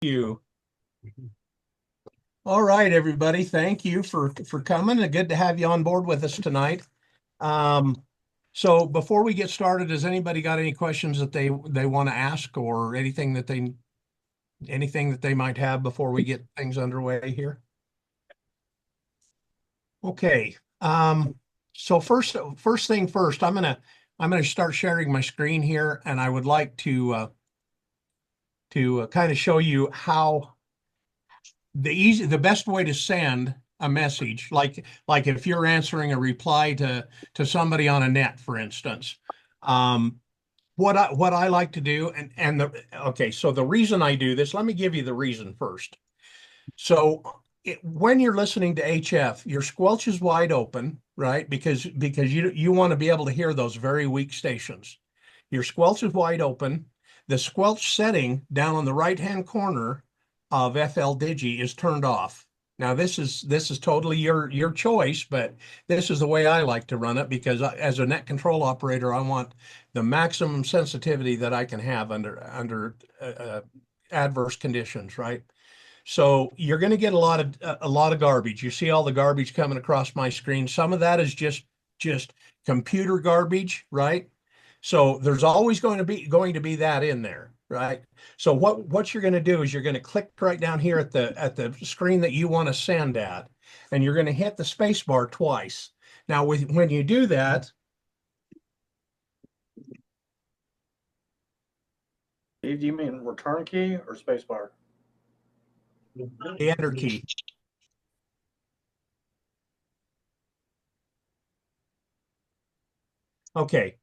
You. All right, everybody. Thank you for coming. And good to have you on board with us tonight. Um, so before we get started, has anybody got any questions that they want to ask or anything that they might have before we get things underway here? Okay. So first thing first, I'm gonna start sharing my screen here, and I would like to kind of show you how the best way to send a message, like if you're answering a reply to somebody on a net, for instance. um what I like to do, and the okay, so the reason I do this, let me give you the reason first. So when you're listening to HF, your squelch is wide open, right? Because you want to be able to hear those very weak stations. Your squelch is wide open. The squelch setting down on the right-hand corner of FL Digi is turned off. Now this is totally your choice, but this is the way I like to run it because as a net control operator, I want the maximum sensitivity that I can have under adverse conditions, right? So you're going to get a lot of garbage. You see all the garbage coming across my screen. Some of that is just computer garbage, right? So there's always going to be that in there, right? So what you're going to do is you're going to click right down here at the screen that you want to send at, and you're going to hit the space bar twice. Now when you do that, Steve, do you mean return key or spacebar? the enter key. Okay.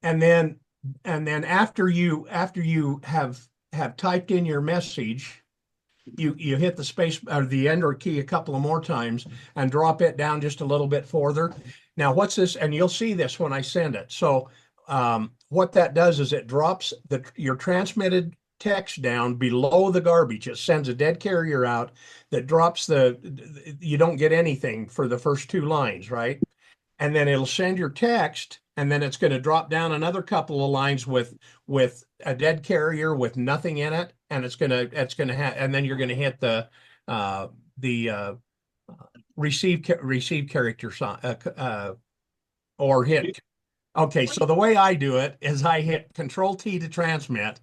And then after you have typed in your message, you hit the space or the enter key a couple of more times and drop it down just a little bit further. Now what's this? And you'll see this when I send it. So what that does is it drops your transmitted text down below the garbage. It sends a dead carrier out that drops you don't get anything for the first two lines, right? And then it'll send your text, and then it's going to drop down another couple of lines with a dead carrier with nothing in it, and it's gonna have, and then you're going to hit uh, the receive character sign, or hit. Okay, so the way I do it is I hit Control T to transmit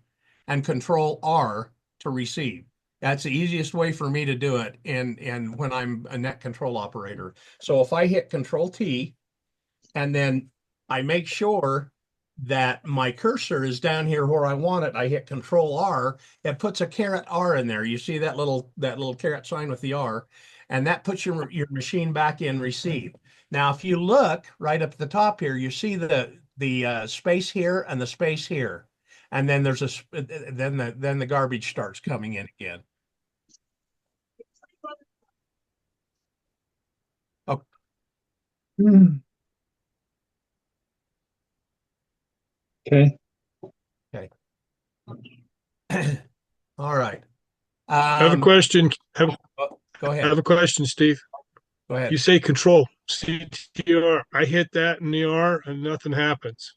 and Control R to receive. That's the easiest way for me to do it in when I'm a net control operator. So if I hit Control T, and then I make sure that my cursor is down here where I want it. I hit Control R. It puts a caret R in there. You see that little caret sign with the R, and that puts your machine back in receive. Now, if you look right up at the top here, you see the space here and the space here, and then there's then the garbage starts coming in again. Oh. Okay. Okay. All right. I have a question. Go I ahead. have a question, Steve. Go You ahead. say control CTR. I hit that in the R and nothing happens.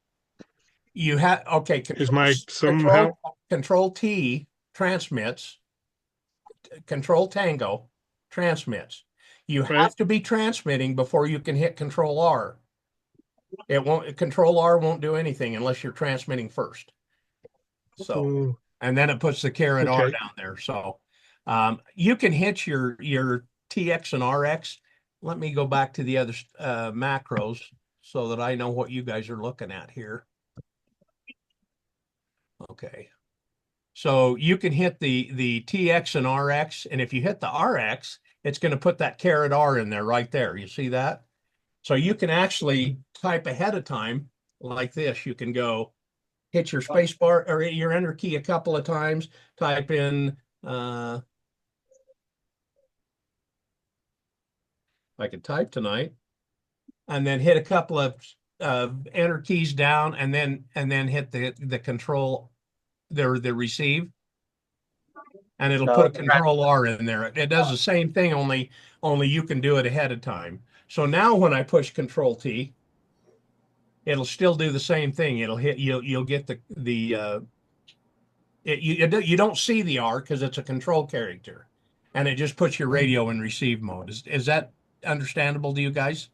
You have okay. Is my somehow Control Control T transmits. Control Tango transmits. You right? have to be transmitting before you can hit Control R. It won't. Control R won't do anything unless you're transmitting first. So, Oh, and then it puts the caret R okay. down there. So, you can hit your TX and RX. Let me go back to the other macros so that I know what you guys are looking at here. Okay. So you can hit the TX and RX, and if you hit the RX, it's going to put that caret R in there right there. You see that? So you can actually type ahead of time like this. You can go hit your space bar or your enter key a couple of times, type in I could type tonight, and then hit a couple of enter keys down, and then hit the control the receive, and it'll put No, a Control R in there. It does the same thing, only you can do it ahead of time. So now when I push Control T, it'll still do the same thing. It'll hit you'll get the You don't see the R because it's a control character, and it just puts your radio in receive mode. Is that understandable to you guys?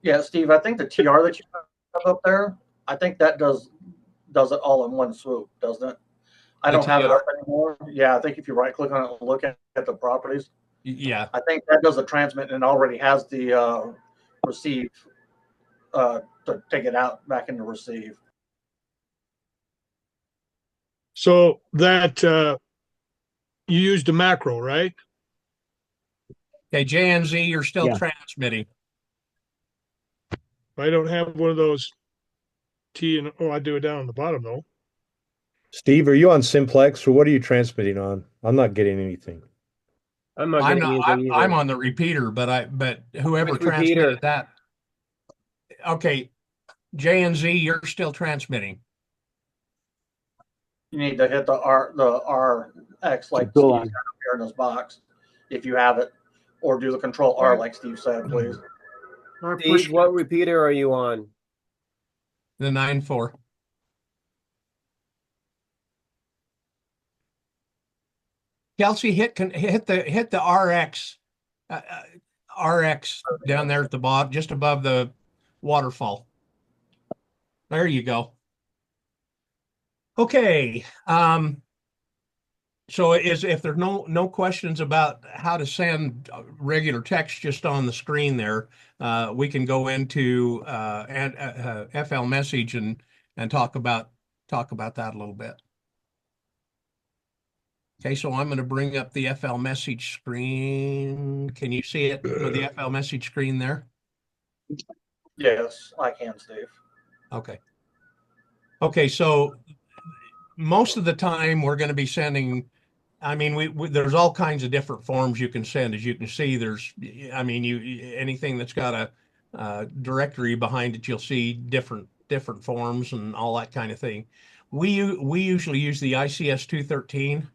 Yeah, Steve, I think the TR that you have up there, I think that does it all in one swoop, doesn't it? I The don't have it TR? up anymore. Yeah, I think if you right click on it and look at the properties, Yeah. I think that does the transmit and already has the receive to take it out back into receive. So that you used a macro, right? Okay, JNZ, you're still Yeah. transmitting. I don't have one of those T and I do it down on the bottom though. Steve, are you on simplex or what are you transmitting on? I'm not getting anything. I'm not I'm getting not. anything I'm either. on the repeater, but whoever Which transmitted repeater? that. Okay, JNZ, you're still transmitting. You need to hit the RX like Go Steve's on. got up here in his box, if you have it, or do the control R like Steve said, please. Steve, what repeater are you on? The 9-4. Kelsey, hit the RX, RX down there at the bottom, just above the waterfall. There you go. Okay. So if there's no questions about how to send regular text just on the screen there, we can go into FL message and talk about that a little bit. Okay, so I'm going to bring up the FL message screen. Can you see it with the FL message screen there? Yes, I can, Steve. Okay. Okay, so most of the time we're going to be sending. I mean, there's all kinds of different forms you can send. As you can see, I mean, anything that's got a directory behind it, you'll see different forms and all that kind of thing. We usually use the ICS 213.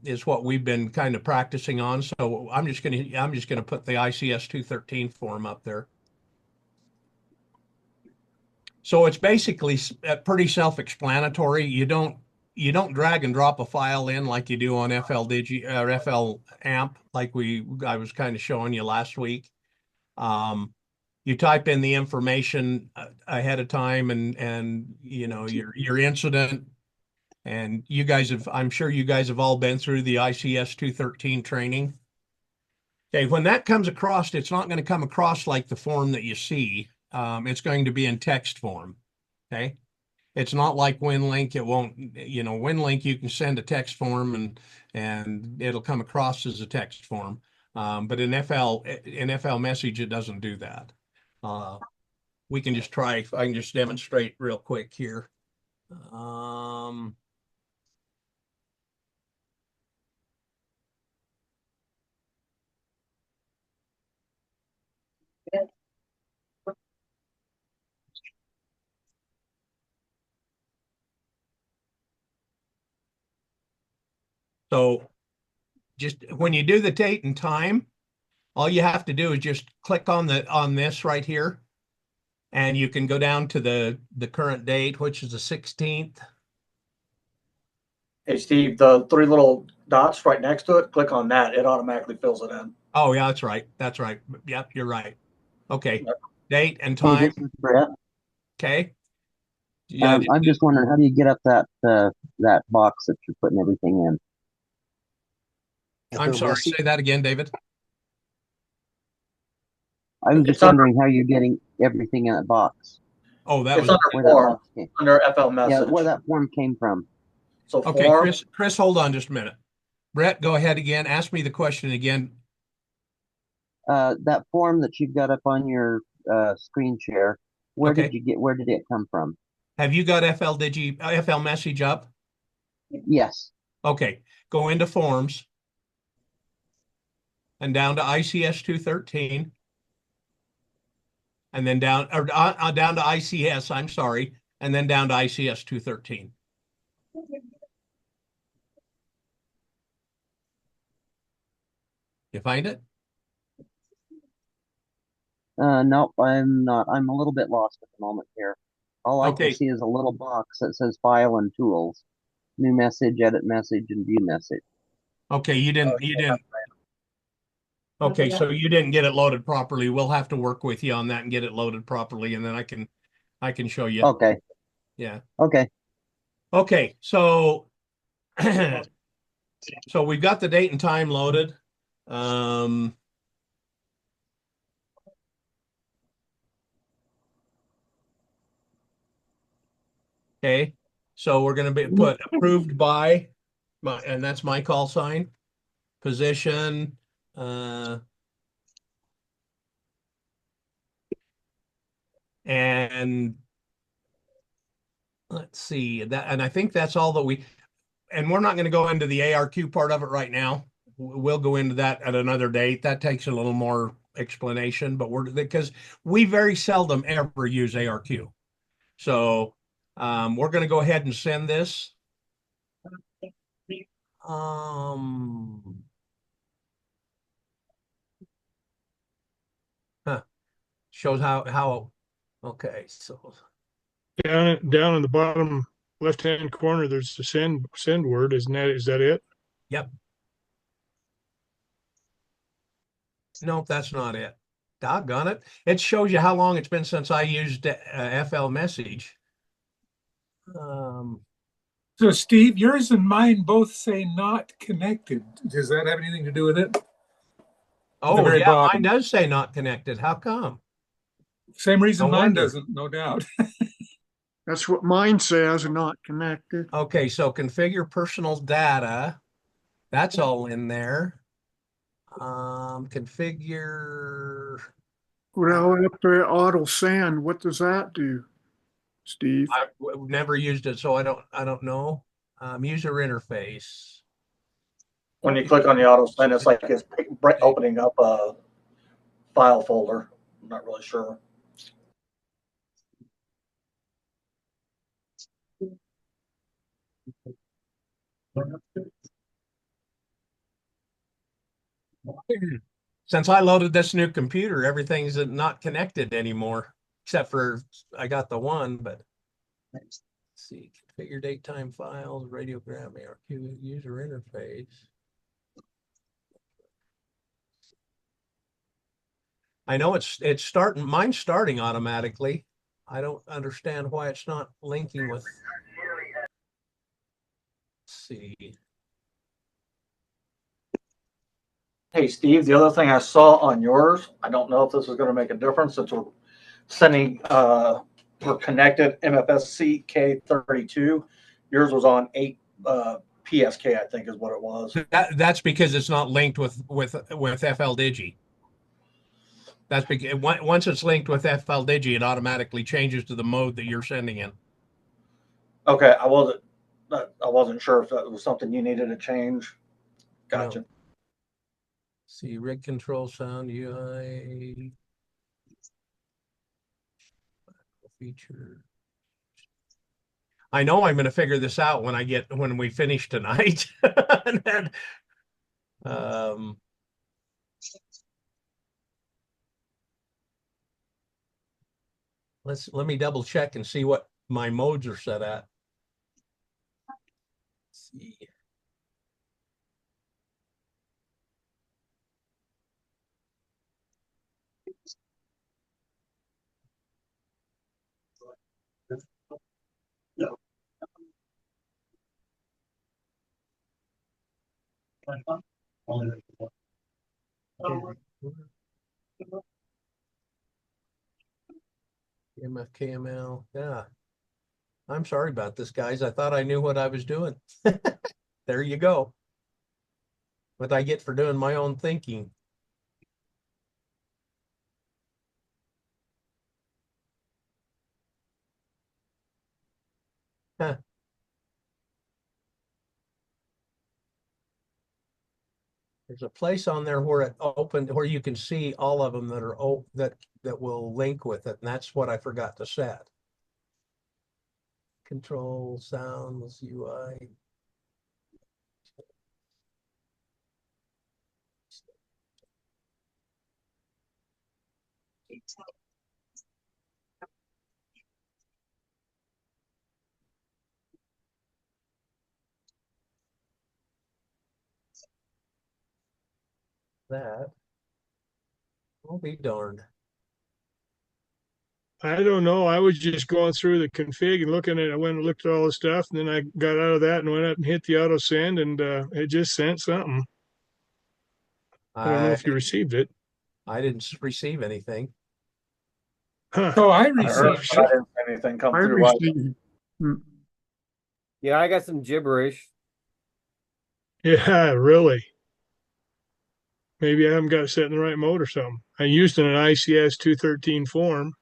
Is what we've been kind of practicing on. So I'm just gonna put the ICS 213 form up there. So it's basically pretty self-explanatory. You don't drag and drop a file in like you do on FL AMP, like I was kind of showing you last week. You type in the information ahead of time, and you know your incident. And I'm sure you guys have all been through the ICS 213 training. Okay, when that comes across, it's not going to come across like the form that you see. It's going to be in text form. Okay. It's not like WinLink. It won't, WinLink, you can send a text form and it'll come across as a text form. But in FL message, it doesn't do that. We can just try, I can just demonstrate real quick here. So just when you do the date and time, all you have to do is just click on this right here, and you can go down to the current date, which is the 16th. Hey, Steve, the three little dots right next to it, click on that. It automatically fills it in. Oh yeah, that's right. That's right. Yep, you're right. Okay. Yep. Date and Hey, time. this is Brett. Okay. Yeah. I'm just wondering, how do you get up that box that you're putting everything in? I'm sorry. Say that again, David. I'm just It's under, wondering how you're getting everything in that box. Oh, that it's was under Where that form, box came. under FL Yeah, message. where that form came from. So okay. form, Chris, hold on just a minute. Brett, go ahead again. Ask me the question again. That form that you've got up on your screen share, where Okay. where did it come from? Have you got FL message up? Yes. Okay. Go into forms and down to ICS 213. And then down to ICS, I'm sorry, and then down to ICS 213. You find it? No, I'm not. I'm a little bit lost at the moment here. All I can Okay. see is a little box that says File and Tools, New Message, Edit Message, and View Message. Okay, you didn't. Okay, so you didn't get it loaded properly. We'll have to work with you on that and get it loaded properly, and then I can show you. Okay, Yeah. okay. Okay, so so we've got the date and time loaded. Um, okay, so we're gonna put approved by and that's my call sign, position, and let's see that, and I think that's all that and we're not going to go into the ARQ part of it right now. We'll go into that at another date. That takes a little more explanation, but because we very seldom ever use ARQ. So we're going to go ahead and send this. Huh, shows how okay, so Down in the bottom left-hand corner, there's the send word. Is that it? yep. Nope, that's not it. Doggone it. It shows you how long it's been since I used FLMessage. So Steve, yours and mine both say not connected. Does that have anything to do with it? Oh, very yeah, bottom. mine does say not connected. How come? Same reason No mine wonder. doesn't, no doubt. That's what mine says, not connected. Okay, so configure personal data. That's all in there. Configure. Well, up there, auto send, what does that do, Steve? I've never used it, so I don't know. User interface. When you click on the auto send, it's like it's opening up a file folder. I'm not really sure. Since I loaded this new computer, everything's not connected anymore, except for I got the one, but let's see, configure date time files, radiogram, ARQ, user interface. I know it's starting, mine's starting automatically. I don't understand why it's not linking with. Let's see. Hey, Steve, the other thing I saw on yours, I don't know if this is going to make a difference since we're sending, we're connected MFSC K32. Yours was on 8 PSK, I think is what it was. That's because it's not linked with FLDigi. That's because once it's linked with FLDigi, it automatically changes to the mode that you're sending in. Okay, I wasn't sure if that was something you needed to change. Gotcha. No. See, rig control, sound, UI, feature. I know I'm going to figure this out when we finish tonight. And then, let me double check and see what my modes are set at. Let's see. MFKML, yeah. I'm sorry about this, guys. I thought I knew what I was doing. There you go. What I get for doing my own thinking. Huh. There's a place on there where it opened, where you can see all of them that are that will link with it, and that's what I forgot to set. Control, sounds, UI. that. I'll be darned. I don't know. I was just going through the config and looking at it. I went and looked at all the stuff, and then I got out of that and went up and hit the auto send, and it just sent something. I don't know if you received it. I didn't receive anything. Huh. So I I heard, received but I it. didn't see anything come I through. either. received. Mm. Yeah, I got some gibberish. Yeah, really. Maybe I haven't got it set in the right mode or something. I used an ICS 213 form.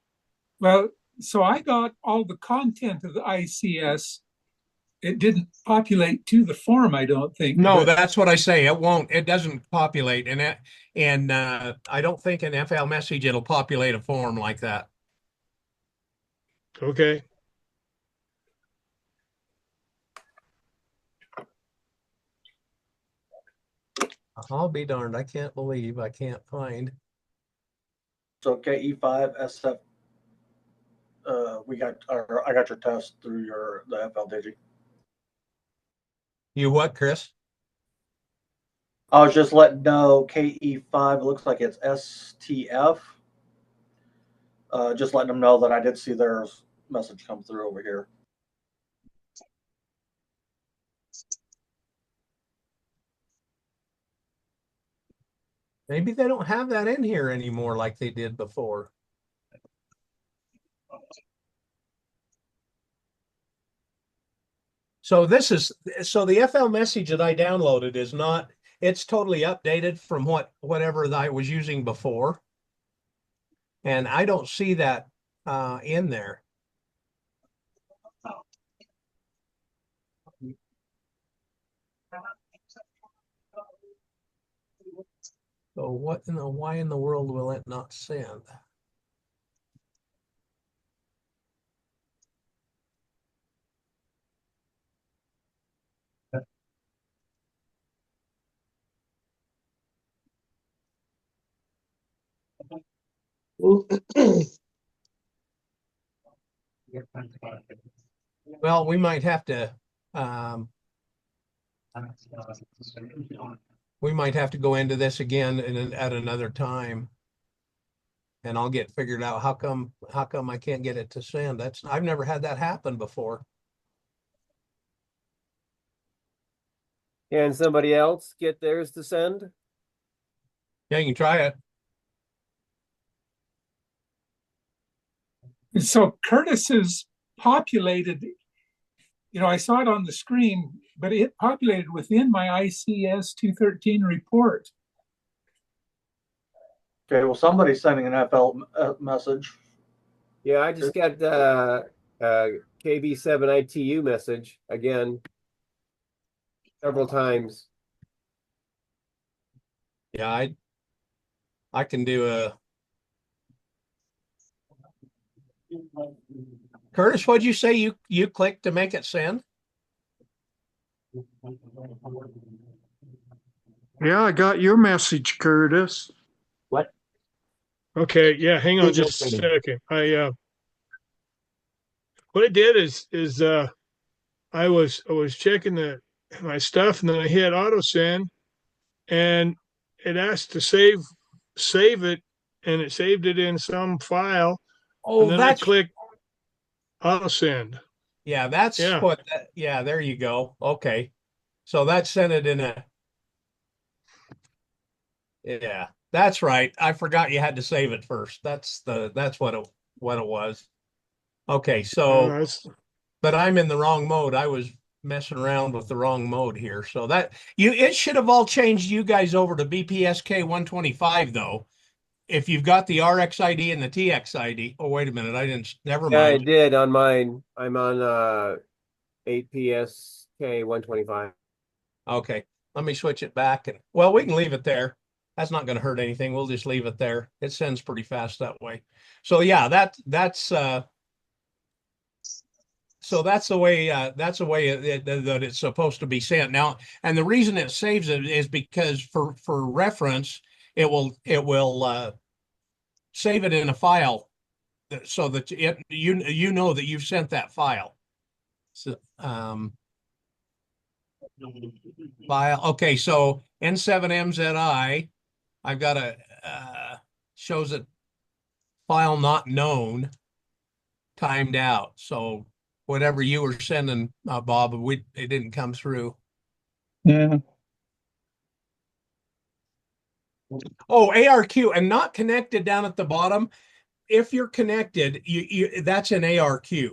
Well, so I got all the content of the ICS. It didn't populate to the form, I don't think. No, but that's what I say. It won't. It doesn't populate, and I don't think in FL message it'll populate a form like that. Okay. I'll be darned. I can't believe I can't find. So KE5 SF, I got your test through the FL Digi. You what, Chris? I was just letting know KE5. It looks like it's STF. Just letting them know that I did see their message come through over here. Maybe they don't have that in here anymore like they did before. So the FL message that I downloaded is not, it's totally updated from whatever I was using before. And I don't see that in there. So why in the world will it not send? Well, we might have to go into this again at another time. And I'll get figured out how come I can't get it to send. I've never had that happen before. Can somebody else get theirs to send? Yeah, you can try it. so Curtis is populated. I saw it on the screen, but it populated within my ICS 213 report. Okay, well, somebody's sending an FL message. Yeah, I just got KB7 ITU message again several times. Yeah, I can do a Curtis, what'd you say you clicked to make it send? Yeah, I got your message, Curtis. Okay. Yeah. Hang on just a second. What I did is I was checking my stuff, and then I hit auto send, and it asked to save it, and it saved it in some file. Oh, and then I clicked auto send. Yeah, that's Yeah. there you go. Okay. So that sent it in yeah, that's right. I forgot you had to save it first. That's what it was. Okay, so but I'm in the wrong mode. I was messing around with the wrong mode here. So it should have all changed you guys over to BPSK 125 though. If you've got the RXID and the TXID. Oh, wait a minute. Never Yeah, I mind. did on mine. I'm on 8PSK 125. Okay. Let me switch it back well, we can leave it there. That's not going to hurt anything. We'll just leave it there. It sends pretty fast that way. So yeah, that's the way that it's supposed to be sent now. And the reason it saves it is because for reference, it will save it in a file so that you know that you've sent that file. So, file. Okay, so N7MZI I've got a shows it file not known, timed out. So whatever you were sending, Bob, it didn't come through. Yeah. Oh, ARQ and not connected down at the bottom. If you're connected, that's an ARQ.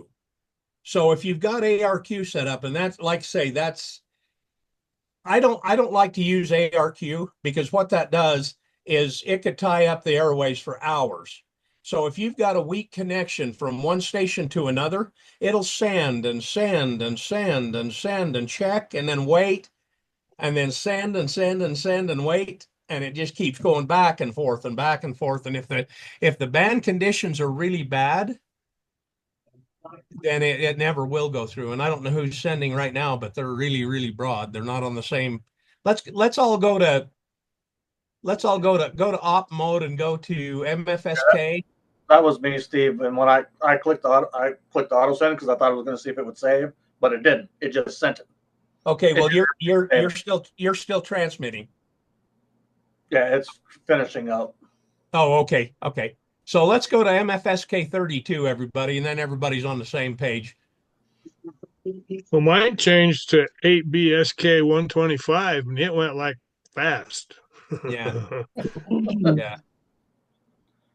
So if you've got ARQ set up, and that's like say that's I don't like to use ARQ because what that does is it could tie up the airways for hours. So if you've got a weak connection from one station to another, it'll send and send and send and send and check and then wait and then send and send and send and wait. And it just keeps going back and forth and back and forth. And if the band conditions are really bad, then it never will go through. And I don't know who's sending right now, but they're really, really broad. They're not on the same. Let's all go to op mode and go to MFSK. That was me, Steve. And when I clicked auto send because I thought I was going to see if it would save, but it didn't. It just sent it. Okay, well you're still transmitting. Yeah, it's finishing up. Oh, okay. So let's go to MFSK 32, everybody, and then everybody's on the same page. Well, mine changed to 8BSK 125 and it went like fast. Yeah.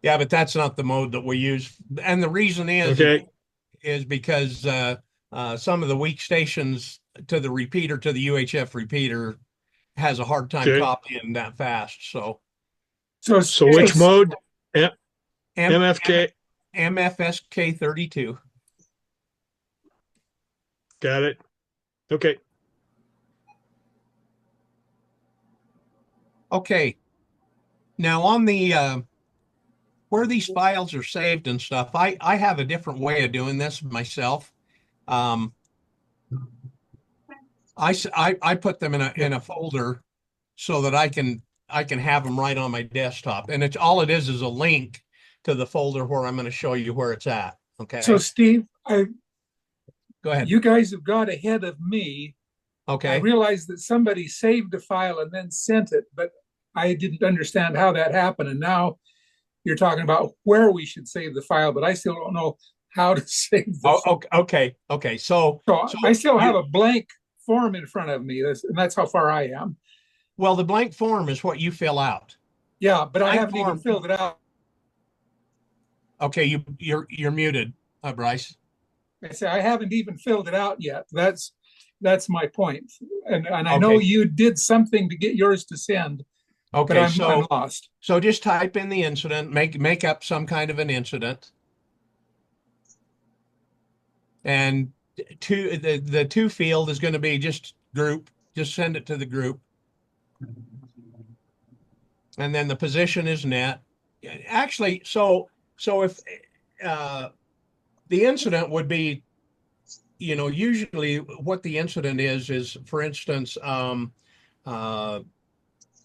Yeah, but that's not the mode that we use. And the reason is because some of the weak stations to the repeater, to the UHF repeater, has a hard time copying that fast. So which mode? MFK? MFSK 32. Got it. Okay. Okay. Now on the where these files are saved and stuff, I have a different way of doing this myself. I put them in a folder so that I can have them right on my desktop, and all it is a link to the folder where I'm going to show you where it's at. Okay. So Steve, Go ahead. You guys have got ahead of me. Okay. I realized that somebody saved a file and then sent it, but I didn't understand how that happened. And now you're talking about where we should save the file, but I still don't know how to save the file. Okay. So I still have a blank form in front of me, and that's how far I am. Well, the blank form is what you fill out. Yeah, but I Blank haven't even filled it out. Okay, you're muted, Bryce. I say I haven't even filled it out yet. That's my point. And I know you did something to get yours to send. Okay, but I'm lost. So just type in the incident, make up some kind of an incident. And the to field is going to be just group, just send it to the group. And then the position is net. Actually, so if the incident would be, usually what the incident is for instance,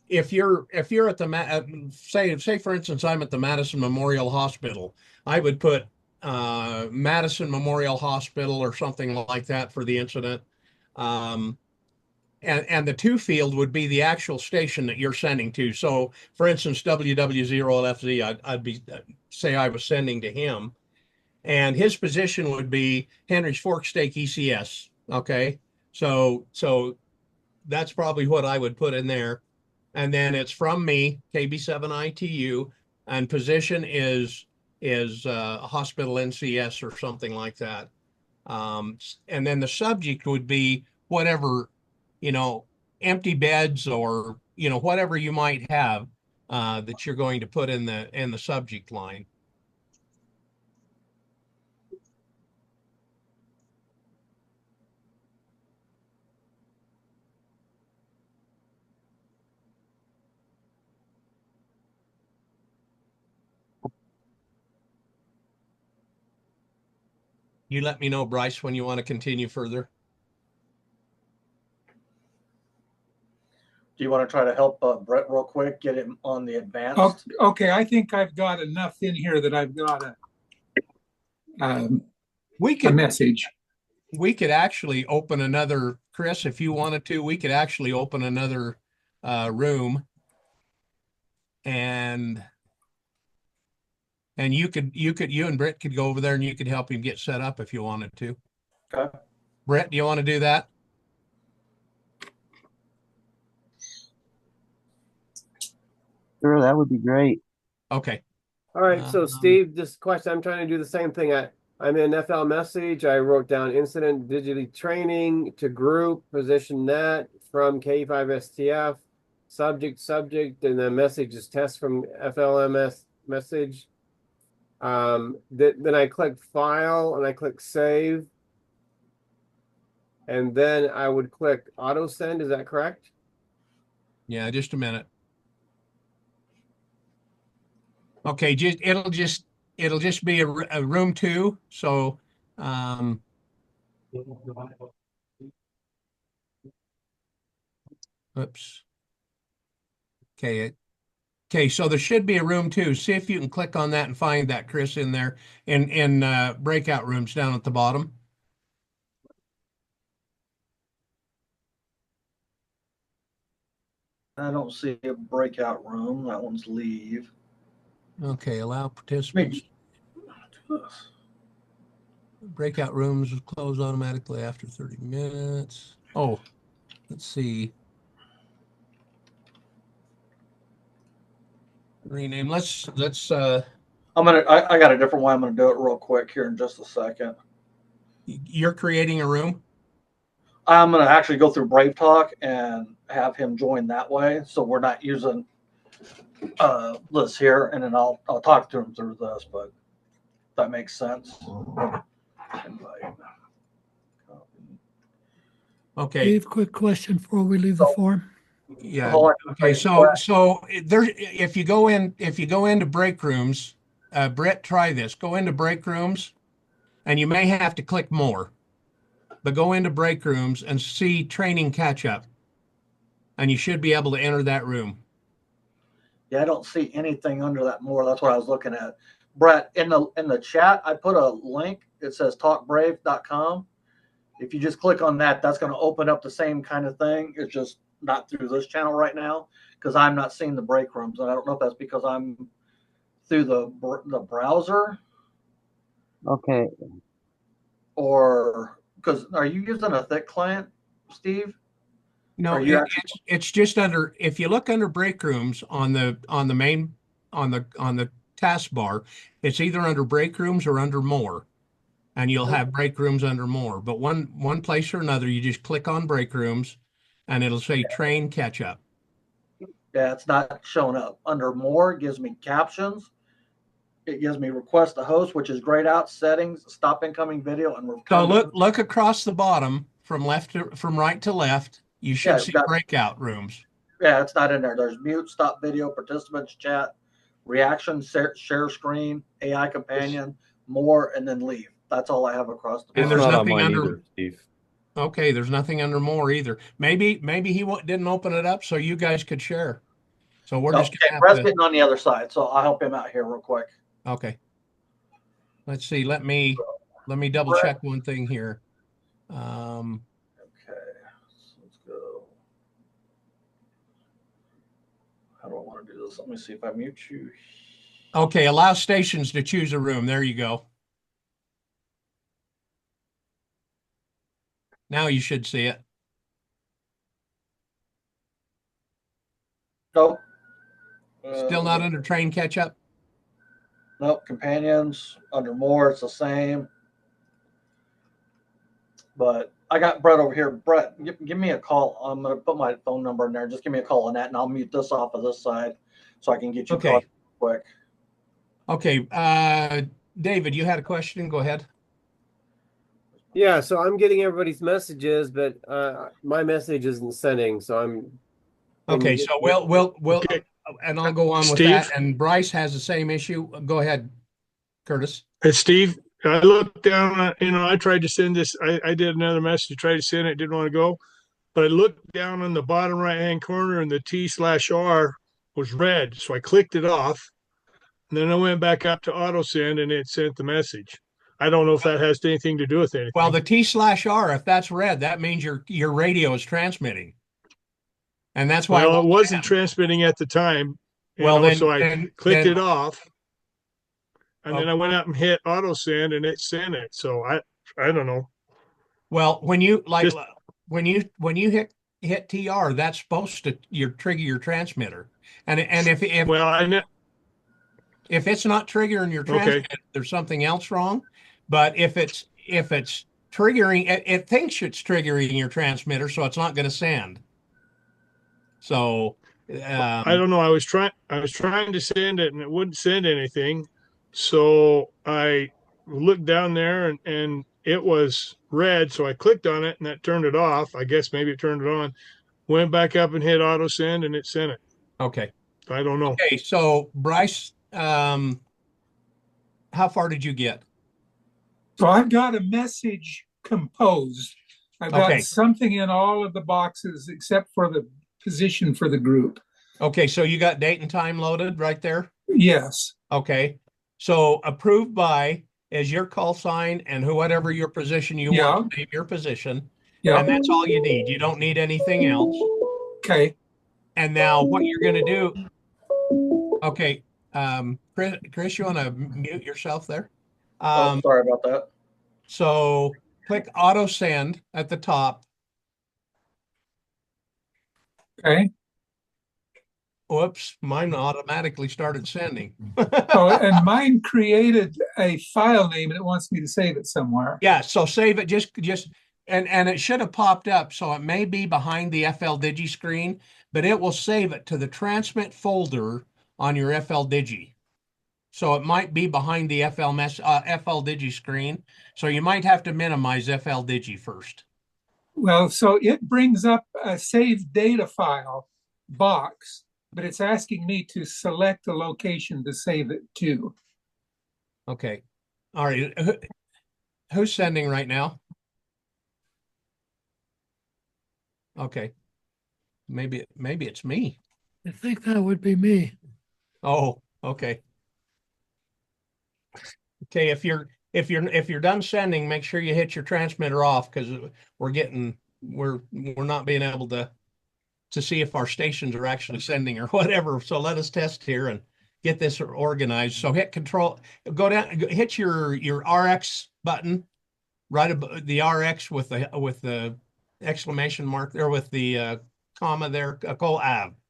if you're at the say for instance I'm at the Madison Memorial Hospital, I would put Madison Memorial Hospital or something like that for the incident. And the to field would be the actual station that you're sending to. So for instance, WW0LFZ, I'd say I was sending to him, and his position would be Henry's Fork Steak ECS. Okay. So that's probably what I would put in there. And then it's from me, KB7ITU, and position is hospital NCS or something like that. And then the subject would be whatever, empty beds or, whatever you might have that you're going to put in the subject line. You let me know, Bryce, when you want to continue further. Do you want to try to help Brett real quick, get him on the advanced? Okay, I think I've got enough in here that I've got a message. We could actually open another, Chris, if you wanted to, we could actually open another room. and you and Britt could go over there and you could help him get set up if you wanted to. Okay. Britt, do you want to do that? Sure, that would be great. Okay. All right, so Um, Steve, this question, I'm trying to do the same thing. I'm in FL message. I wrote down incident digitally training to group, position that from K5STF, subject, and the message is test from FLMS message. Then I click file and I click save. And then I would click auto send. Is that correct? Yeah, just a minute. Okay, it'll just be a room 2. So, oops. Okay. Okay, so there should be a room 2. See if you can click on that and find that, Chris, in there in breakout rooms down at the bottom. I don't see a breakout room. That one's leave. Okay, allow participants. Breakout rooms will close automatically after 30 minutes. Oh, let's see. Rename. Let's I got a different way. I'm gonna do it real quick here in just a second. you're creating a room? I'm gonna actually go through Brave Talk and have him join that way, so we're not using this here, and then I'll talk to him through this, but that makes sense. Invite. Okay. Dave, quick question before we leave the form. Yeah. Hold on. Okay. So there, if you go into break rooms, Brett, try this. Go into break rooms, and you may have to click more, but go into break rooms and see training catch up, and you should be able to enter that room. Yeah, I don't see anything under that more. That's what I was looking at. Brett, in the chat, I put a link. It says talkbrave.com. If you just click on that, that's going to open up the same kind of thing. It's just not through this channel right now because I'm not seeing the break rooms. And I don't know if that's because I'm through the browser Okay. or because are you using a thick client, Steve? No, it's just under. If you look under break rooms on the main on the taskbar, it's either under break rooms or under more, and you'll have break rooms under more. But one place or another, you just click on break rooms, and it'll say train catch up. Yeah, it's not showing up. Under more, it gives me captions. It gives me request to host, which is grayed out, settings, stop incoming video, and So look across the bottom from right to left. You should see breakout rooms. Yeah, it's not in there. There's mute, stop video, participants, chat, reaction, share screen, AI companion, more, and then leave. That's all I have across the And It's there's bottom. not on nothing mine under. either, Steve. Okay, there's nothing under more either. Maybe he didn't open it up so you guys could share. So we're just gonna have Brett's to. getting on the other side, so I'll help him out here real quick. Okay. Let's see. Let me double check one thing here. Okay, so let's go. How do I want to do this? Let me see if I mute you. Okay, allow stations to choose a room. There you go. Now you should see it. Nope. Still not under train catch up? Nope. Companions under more, it's the same. But I got Brett over here. Brett, give me a call. I'm going to put my phone number in there. Just give me a call on that, and I'll mute this off of this side so I can get you called quick. Okay. David, you had a question? Go ahead. Yeah, so I'm getting everybody's messages, but my message isn't sending, so I'm. Okay, so we'll Okay. and I'll go on with Steve? that. And Bryce has the same issue. Go ahead, Curtis. Hey, Steve, I looked down, I tried to send this. I did another message, tried to send it, didn't want to go. But I looked down on the bottom right-hand corner and the T/R was red. So I clicked it off. And then I went back up to auto send and it sent the message. I don't know if that has anything to do with anything. Well, the T/R, if that's red, that means your radio is transmitting. And that's why it wasn't transmitting at the time. Well, so I clicked it off, and then oh, I went up and hit auto send, and it sent it. So I don't know. well, when you like Just when you hit TR, that's supposed to trigger your transmitter. And well, I know. if it's not triggering your Okay, transmitter, there's something else wrong. But if it's triggering, it thinks it's triggering your transmitter, so it's not going to send. So, I don't know. I was trying to send it, and it wouldn't send anything. So I looked down there, and it was red. So I clicked on it, and that turned it off. I guess maybe it turned it on. Went back up and hit auto send, and it sent it. okay. I don't know. Okay. So, Bryce, how far did you get? So I've got a message composed. I've got Okay. something in all of the boxes except for the position for the group. Okay. So you got date and time loaded right there? Yes. Okay. So approved by is your call sign and whatever your position you Yeah. want to name your position. Yeah. And that's all you need. You don't need anything else. Okay. And now what you're going to do, okay, Chris, you want to mute yourself there? Oh, sorry about that. So click auto send at the top. Okay. Whoops, mine automatically started sending. Oh, and mine created a file name and it wants me to save it somewhere. Yeah, so save it just and it should have popped up. So it may be behind the FL Digi screen, but it will save it to the transmit folder on your FL Digi. So it might be behind the FL Digi screen. So you might have to minimize FL Digi first. Well, so it brings up a saved data file box, but it's asking me to select a location to save it to. Okay. All right. Who's sending right now? Okay. Maybe it's me. I think that would be me. Oh, okay. Okay, if you're done sending, make sure you hit your transmitter off because we're not being able to see if our stations are actually sending or whatever. So let us test here and get this organized. So hit control, go down, hit your RX button, right above the RX with the exclamation mark there with the comma there.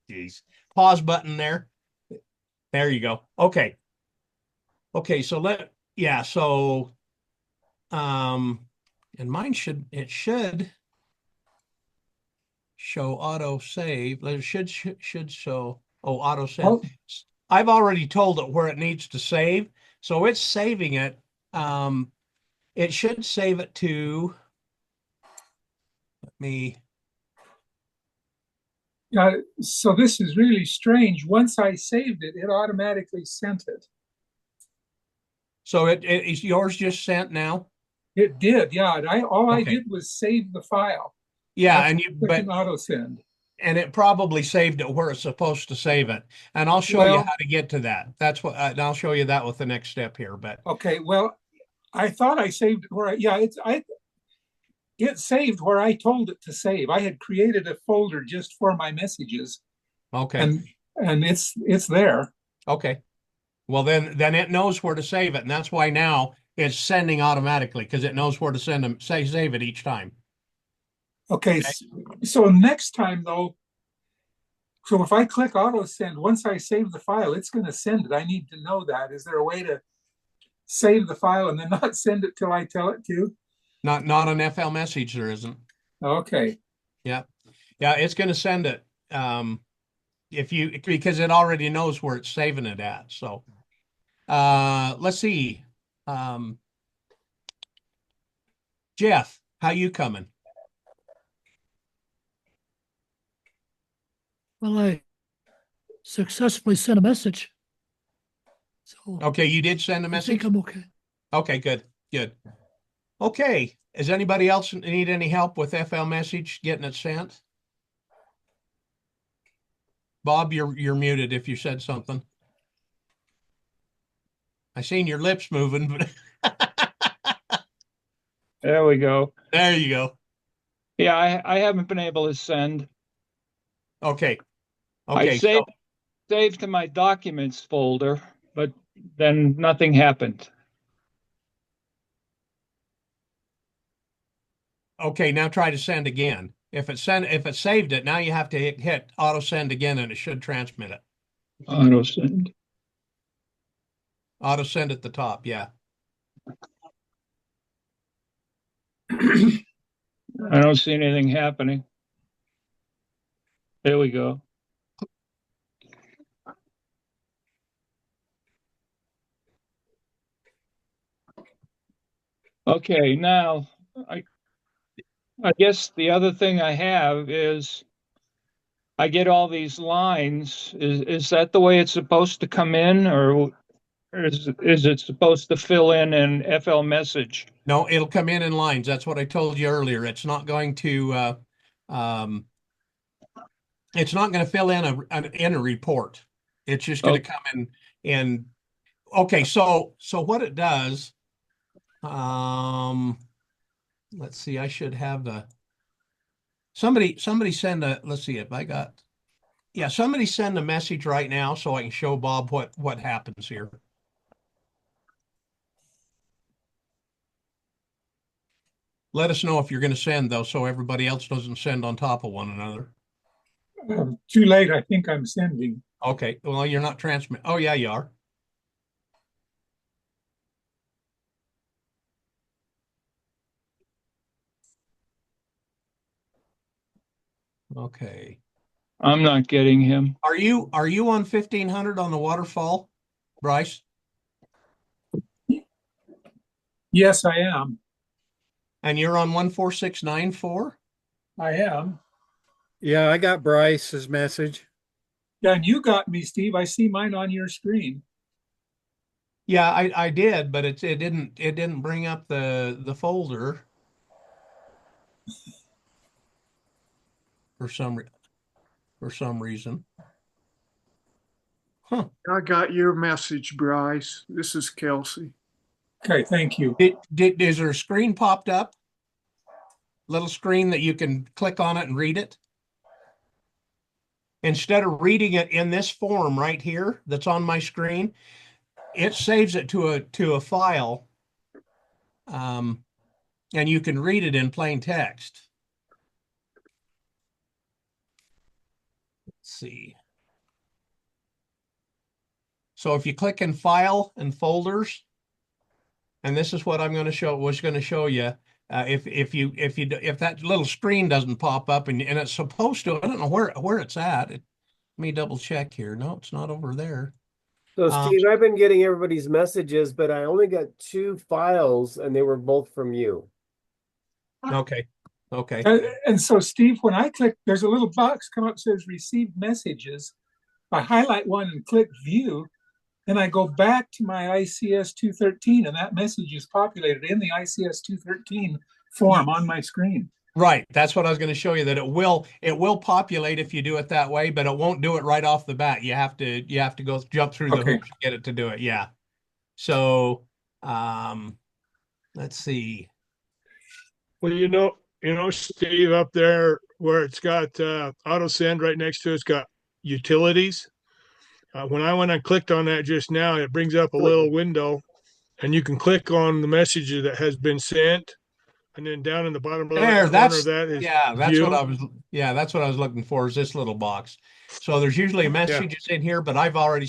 Geez, pause button there. There you go. Okay. Okay, so and mine should show auto save. It should show auto save. Oh, I've already told it where it needs to save, so it's saving it. It should save it to me. so this is really strange. Once I saved it, it automatically sent it. So it is yours just sent now? It did, yeah. All I Okay. did was save the file. Yeah, That's and clicking auto send. and it probably saved it where it's supposed to save it. And I'll show you Well, how to get to that. That's what, and I'll show you that with the next step here. But okay, well, I thought I saved it where it saved where I told it to save. I had created a folder just for my messages, okay, and it's there. okay. Well, then it knows where to save it, and that's why now it's sending automatically because it knows where to save it each time. Okay, so next time though, so if I click auto send, once I save the file, it's going to send it. I need to know that. Is there a way to save the file and then not send it till I tell it to? Not on FLMessage, there isn't. Okay. Yeah, yeah, it's going to send it. Because it already knows where it's saving it at. So, let's see. Jeff, how you coming? Well, I successfully sent a message. So Okay, you did send a I message? think I'm okay. Okay, good. Okay, does anybody else need any help with FLMessage getting it sent? Bob, you're muted if you said something. I seen your lips moving, but There we go. there you go. Yeah, I haven't been able to send. Okay. I Okay, so saved to my documents folder, but then nothing happened. Okay, now try to send again. If it saved it, now you have to hit auto send again, and it should transmit it. Auto send. Auto send at the top, yeah. I don't see anything happening. There we go. Okay, now I guess the other thing I have is I get all these lines. Is that the way it's supposed to come in, or is it supposed to fill in an FLMessage? No, it'll come in lines. That's what I told you earlier. It's not going to it's not going to fill in a report. It's just going to come in. Okay, so what it does, let's see, I should have somebody send let's see if I got, yeah, somebody send a message right now so I can show Bob what happens here. Let us know if you're going to send, though, so everybody else doesn't send on top of one another. Too late. I think I'm sending. Okay, well, you're not transmitting. Oh, yeah, you are. Okay. I'm not getting him. Are you on 1500 on the waterfall, Bryce? Yes, I am. And you're on 14694? I am. Yeah, I got Bryce's message. Yeah, and you got me, Steve. I see mine on your screen. Yeah, I did, but it didn't bring up the folder for some reason. Huh. I got your message, Bryce. This is Kelsey. Okay, thank you. Is there a screen popped up? Little screen that you can click on it and read it? Instead of reading it in this form right here that's on my screen, it saves it to a file, and you can read it in plain text. Let's see. So if you click in File and Folders, and this is what I'm going to show. Was going to show you. If that little screen doesn't pop up and it's supposed to, I don't know where it's at. Let me double check here. No, it's not over there. So Steve, I've been getting everybody's messages, but I only got 2 files and they were both from you. Okay. Okay. And so, Steve, when I click, there's a little box come up that says Received Messages. I highlight one and click View, and I go back to my ICS 213, and that message is populated in the ICS 213 form on my screen. Right. That's what I was going to show you, that it will populate if you do it that way, but it won't do it right off the bat. You have to jump through the hoops to get it to do it. Yeah. So let's see. Well, Steve, up there where it's got auto send right next to it's got utilities. When I went and clicked on that just now, it brings up a little window, and you can click on the message that has been sent, and then down in the bottom corner of that is that's what I was looking for, is this little box. So there's usually messages in here, but I've already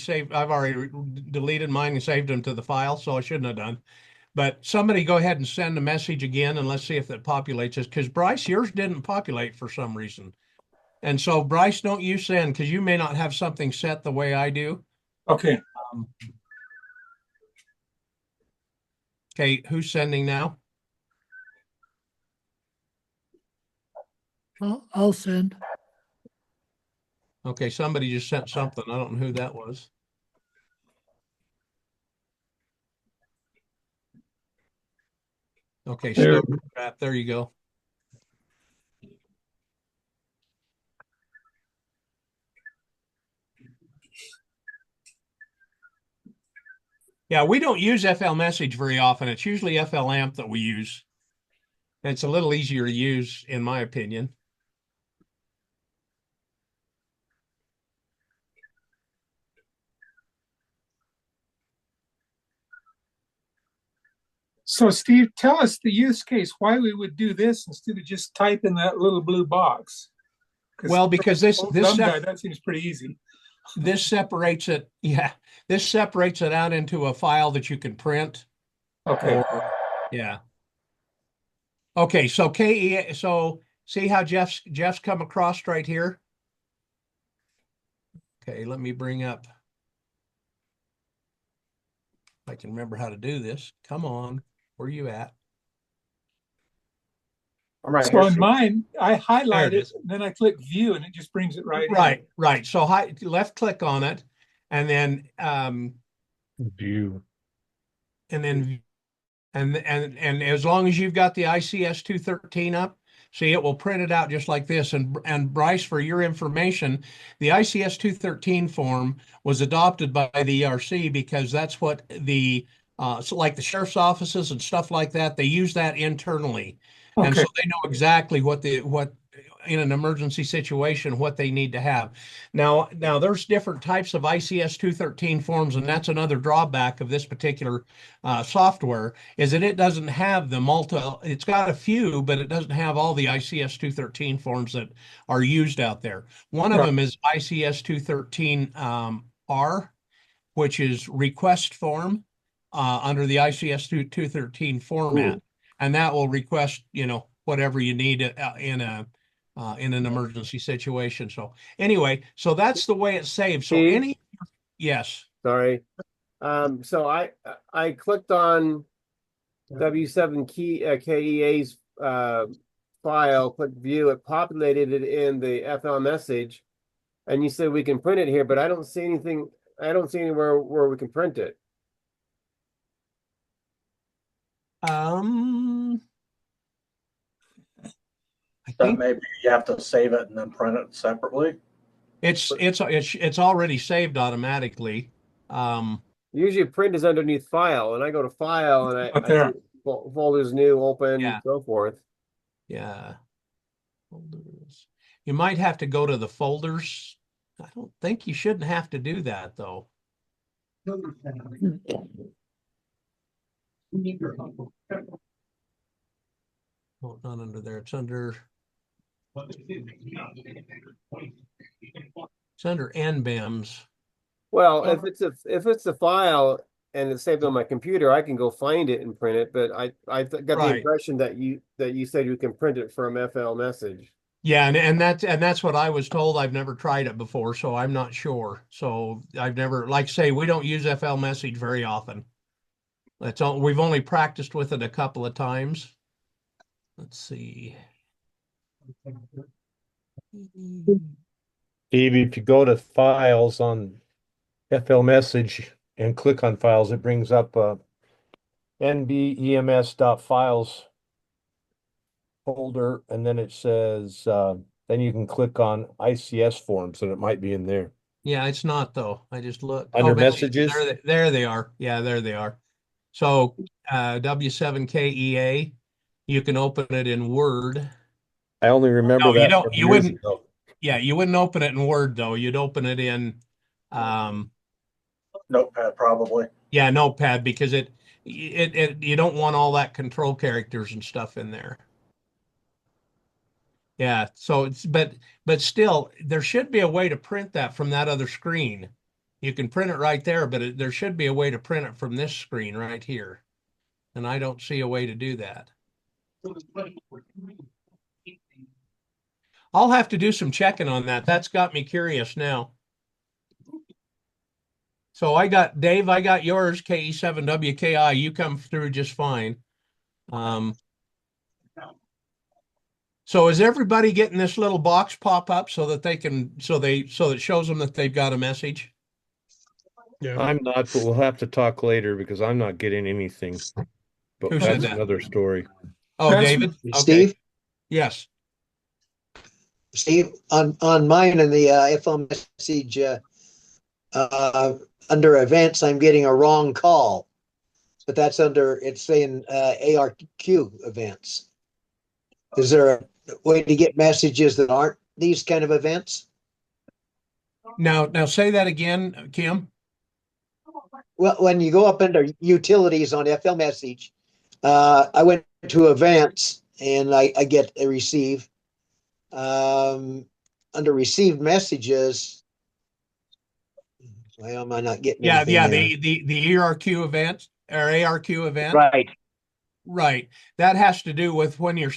deleted mine and saved them to the file, so I shouldn't have done. But somebody go ahead and send a message again, and let's see if it populates this, because Bryce, yours didn't populate for some reason. And so, Bryce, don't you send, because you may not have something set the way I do. Okay. Okay, who's sending now? I'll send. Okay, somebody just sent something. I don't know who that was. Okay, There you go. Yeah, we don't use FLMessage very often. It's usually FLAMP that we use. It's a little easier to use, in my opinion. So Steve, tell us the use case, why we would do this instead of just typing that little blue box. Well, because this old this dumb sep- guy, that seems pretty easy. this separates it. Yeah, this separates it out into a file that you can print. Okay. Yeah. Okay, so KE, so see how Jeff's come across right here? Okay, let me bring up. If I can remember how to do this. Come on, where are you at? I'm right So here. on Steve. mine, I highlight There it it, is. then I click view and it just brings it right in. Right. So left click on it, and then View. and as long as you've got the ICS 213 up, see, it will print it out just like this. And Bryce, for your information, the ICS 213 form was adopted by the ERC because that's what so like the sheriff's offices and stuff like that, they use that internally. And so Okay. they know exactly what in an emergency situation, what they need to have. Now there's different types of ICS 213 forms, and that's another drawback of this particular software is that it doesn't have it's got a few, but it doesn't have all the ICS 213 forms that are used out there. One of them is ICS 213 R, which is request form under the ICS 213 format. Ooh. And that will request, whatever you need in an emergency situation. So anyway, so that's the way it's saved. So Steve? yes. Sorry. So I clicked on W7 KEA's file, clicked view, it populated it in the FLMessage, and you said we can print it here, but I don't see anything. I don't see anywhere where we can print it. I That think maybe you have to save it and then print it separately. it's already saved automatically. Usually print is underneath file, and I go to file and I there. see folders new, open, Yeah. so forth. Yeah. Folders. You might have to go to the folders. I don't think you shouldn't have to do that though. Oh, not under there. It's under NBEMS. Well, if it's a file and it's saved on my computer, I can go find it and print it. But I got the Right. impression that you said you can print it from FLMessage. Yeah, and that's what I was told. I've never tried it before, so I'm not sure. So I've never, like say, we don't use FLMessage very often. We've only practiced with it a couple of times. Let's see. Steve, if you go to files on FLMessage and click on files, it brings up nbems.files folder, and then it says then you can click on ICS forms, and it might be in there. Yeah, it's not though. I just looked. Under maybe messages? There they are. Yeah, there they are. So W7KEA, you can open it in Word. I only remember No, you that don't. from You years wouldn't. ago. Yeah, you wouldn't open it in Word though. You'd open it in Notepad probably. yeah, Notepad, because it you don't want all that control characters and stuff in there. Yeah, so but still there should be a way to print that from that other screen. You can print it right there, but there should be a way to print it from this screen right here. And I don't see a way to do that. I'll have to do some checking on that. That's got me curious now. So Dave, I got yours, KE7WKI. You come through just fine. So is everybody getting this little box pop up so that so it shows them that they've got a message? Yeah. I'm not, but we'll have to talk later because I'm not getting anything. But Who said that's that? another story. Oh, That's- David? Okay. Steve, Yes. on mine in the FL message under events, I'm getting a wrong call, but that's it's saying ARQ events. Is there a way to get messages that aren't these kind of events? Now say that again, Kim. Well, when you go up under utilities on FL message, I went to events and I get a receive. Under received messages, why am I not getting Yeah, anything yeah, there? the ERQ event or ARQ event. Right. Right. That has to do with when you're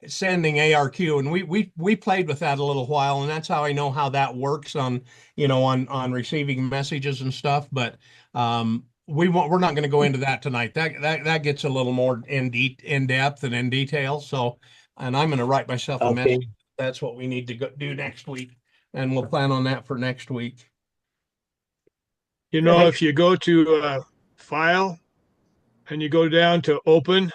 sending ARQ, and we played with that a little while, and that's how I know how that works on, on receiving messages and stuff. But we're not going to go into that tonight. That gets a little more in depth and in detail. So, and I'm going to write myself a Okay. message. That's what we need to do next week, and we'll plan on that for next week. You know, if you go to file and you go down to open,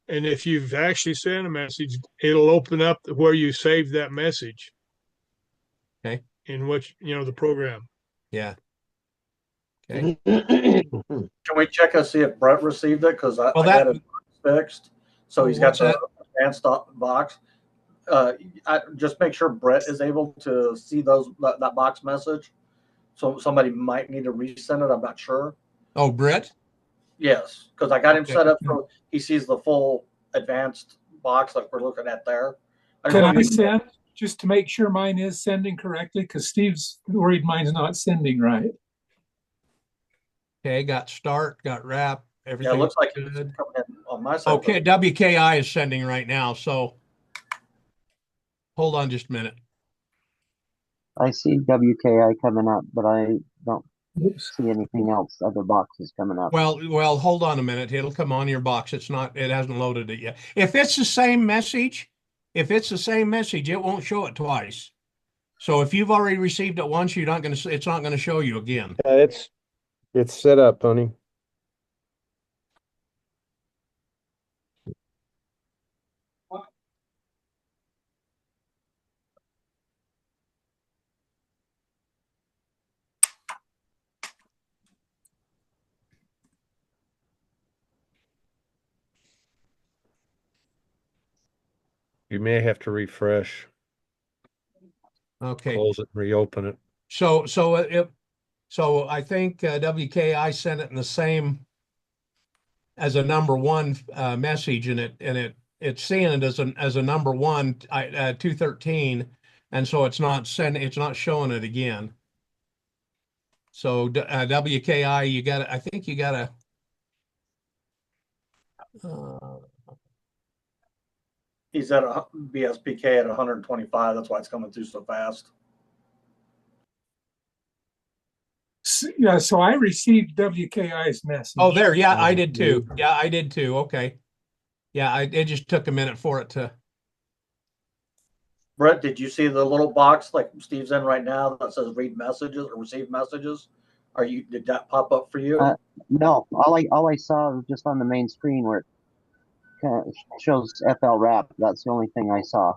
and if you've actually sent a message, it'll open up where you saved that message. Okay. In which, the program. Yeah. Okay. Can we check and see if Brett received it? Because I got it fixed. So he's got the advanced box. I just make sure Brett is able to see that box message. So somebody might need to resend it. I'm not sure. Oh, Brett? Yes, because I got him set up so he sees the full advanced box like we're looking at there. Can I send just to make sure mine is sending correctly? Because Steve's worried mine's not sending right. Okay, got start, got wrap, everything. Yeah, it looks like good. it's coming in on my side. Okay, WKI is sending right now, so hold on just a minute. I see WKI coming up, but I don't see anything else, other boxes coming up. Well, hold on a minute. It'll come on your box. It hasn't loaded it yet. If it's the same message, it won't show it twice. So if you've already received it once, it's not going to show you again. It's set up, honey. You may have to refresh. Okay. Close it and reopen it. So I think WKI sent it in the same as a number one message, and it's seeing it as a number one 213, and so it's not showing it again. So WKI, I think you gotta. He's at a BSPK at 125. That's why it's coming through so fast. Yeah, so I received WKI's message. Oh, there. Yeah, I did too. Yeah, I did too. Okay. Yeah, it just took a minute for it to. Brett, did you see the little box like Steve's in right now that says read messages or receive messages? Did that pop up for you? No, all I saw was just on the main screen where it kind of shows FL wrap. That's the only thing I saw.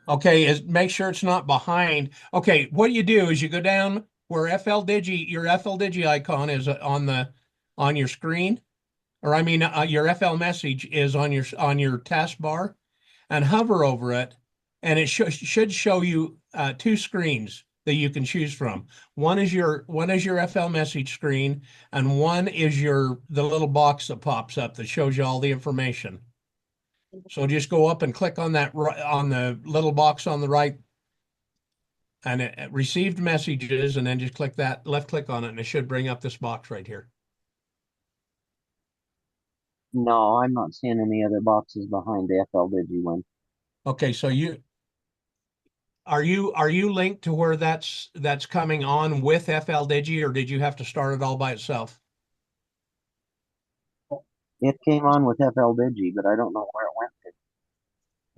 Okay, make sure it's not behind. Okay, what you do is you go down where your FL Digi icon is on your screen, or I mean your FL message is on your taskbar, and hover over it, and it should show you two screens that you can choose from. One is your FL message screen, and one is the little box that pops up that shows you all the information. So just go up and click on on the little box on the right, and it received messages, and then just click that left click on it, and it should bring up this box right here. No, I'm not seeing any other boxes behind the FL Digi one. Okay, so are you linked to where that's coming on with FL Digi, or did you have to start it all by itself? It came on with FL Digi, but I don't know where it went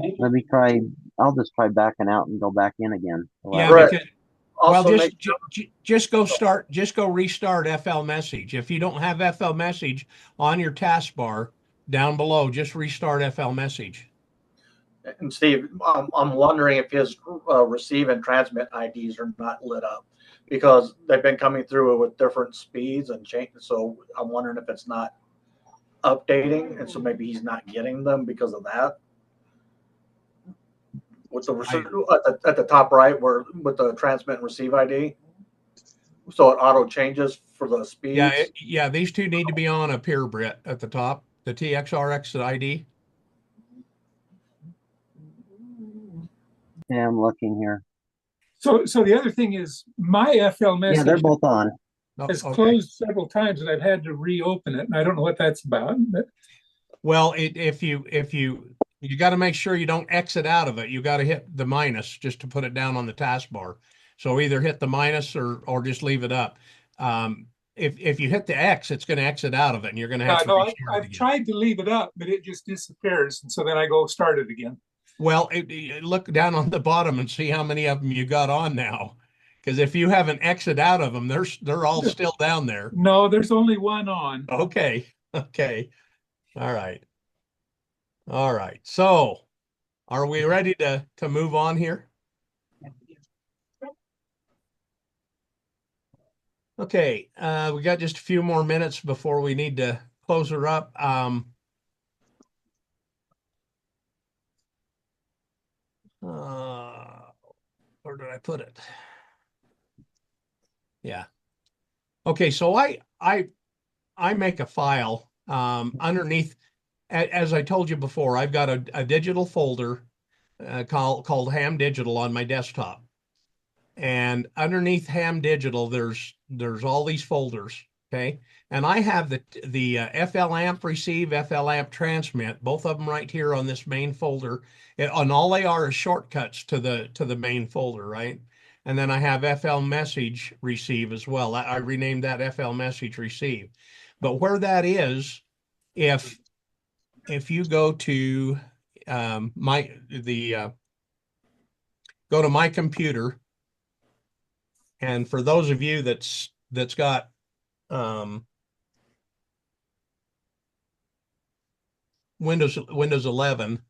to. Let me try. I'll just try backing out and go back in again. Yeah, just go restart FL Message. If you don't have FL Message on your taskbar down below, just restart FL Message. And Steve, I'm wondering if his receive and transmit IDs are not lit up because they've been coming through with different speeds and change. So I'm wondering if it's not updating, and so maybe he's not getting them because of that. With the at the top right, where with the transmit and receive ID. so it auto changes for the speeds. Yeah, yeah, these two need to be on up here, Britt, at the top, the TXRX ID. Yeah, I'm looking here. So the other thing is my FL Yeah, they're message both on. Oh, has okay. closed several times and I've had to reopen it, and I don't know what that's about. But Well, if you got to make sure you don't exit out of it. You got to hit the minus just to put it down on the taskbar. So either hit the minus or just leave it up. If you hit the X, it's going to exit out of it, and you're going to have to no, restart it I've again. tried to leave it up, but it just disappears, and so then I go start it again. Well, look down on the bottom and see how many of them you got on now. Because if you haven't exit out of them, they're all still down there. No, there's only one on. Okay. Okay. All right. All right. So are we ready to move on here? Okay, we got just a few more minutes before we need to close her up. Where did I put it? Yeah. Okay, so I make a file underneath, as I told you before, I've got a digital folder called Ham Digital on my desktop. And underneath Ham Digital, there's all these folders, okay? And I have the FLAMP receive, FLAMP transmit, both of them right here on this main folder. And all they are is shortcuts to the main folder, right? And then I have FLMessage receive as well. I renamed that FLMessage receive. But where that is, if you go to go to my computer. And for those of you that's got Windows 11,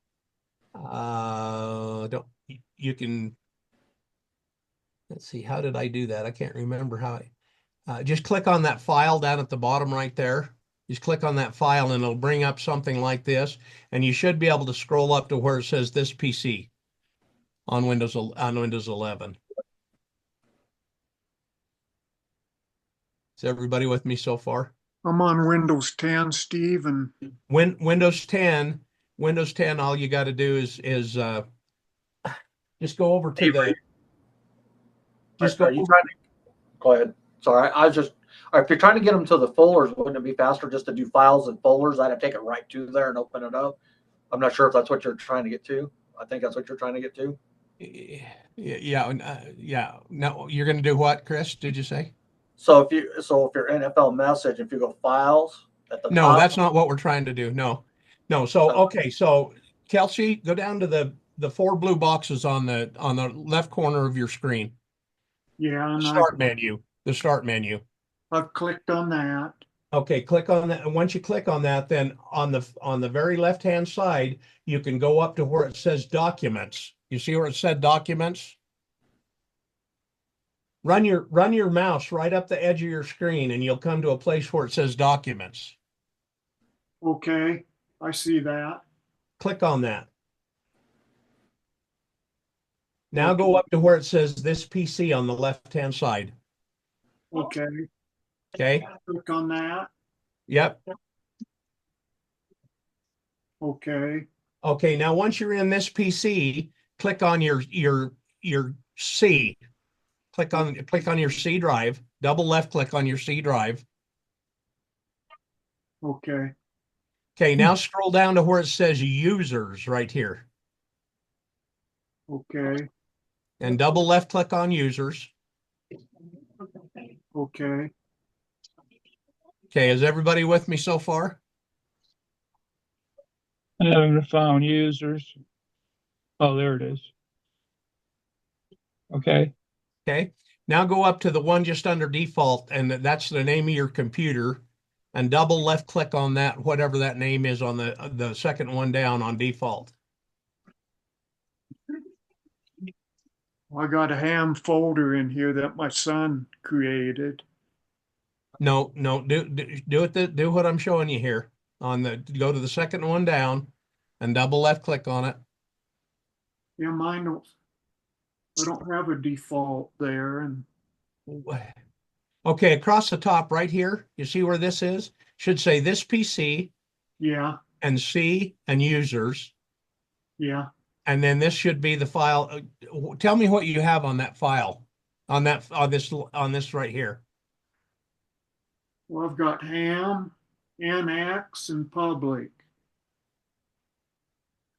don't you can let's see, how did I do that? I can't remember how just click on that file down at the bottom right there. Just click on that file and it'll bring up something like this, and you should be able to scroll up to where it says this PC on Windows 11. Is everybody with me so far? I'm on Windows 10, Steve, and Windows 10, all you got to do is just go over to the just go Are you trying to go ahead? Sorry, I was just, if you're trying to get them to the folders, wouldn't it be faster just to do files and folders? I'd have to take it right to there and open it up. I'm not sure if that's what you're trying to get to. I think that's what you're trying to get to. yeah. No, you're going to do what, Chris? Did you say? So if you're in FLMessage, if you go files at the No, top, that's not what we're trying to do. No. So okay, so Kelsey, go down to the four blue boxes on the left corner of your screen. yeah, and The start menu. I've clicked on that. Okay, click on that. And once you click on that, then on the very left-hand side, you can go up to where it says documents. You see where it said documents? Run your mouse right up the edge of your screen and you'll come to a place where it says documents. Okay, I see that. Click on that. Now go up to where it says this PC on the left-hand side. Okay, Okay. click on that. Yep. Okay, Okay. Now, once you're in this PC, click on your C. Click on your C drive. Double left click on your C drive. okay, Okay. Now scroll down to where it says users right here, okay, and double left click on users. okay. Okay. Is everybody with me so far? I haven't found users. Oh, there it is. Okay. Okay. Now go up to the one just under default, and that's the name of your computer, and double left click on that, whatever that name is on the second one down on default. I got a ham folder in here that my son created. No, do what I'm showing you here. Go to the second one down and double left click on it. Yeah, I don't have a default there, and Okay, across the top right here, you see where this is? Should say this PC Yeah, and C and users. yeah. And then this should be the file. Tell me what you have on that file, on this right here. Well, I've got ham, NX, and public.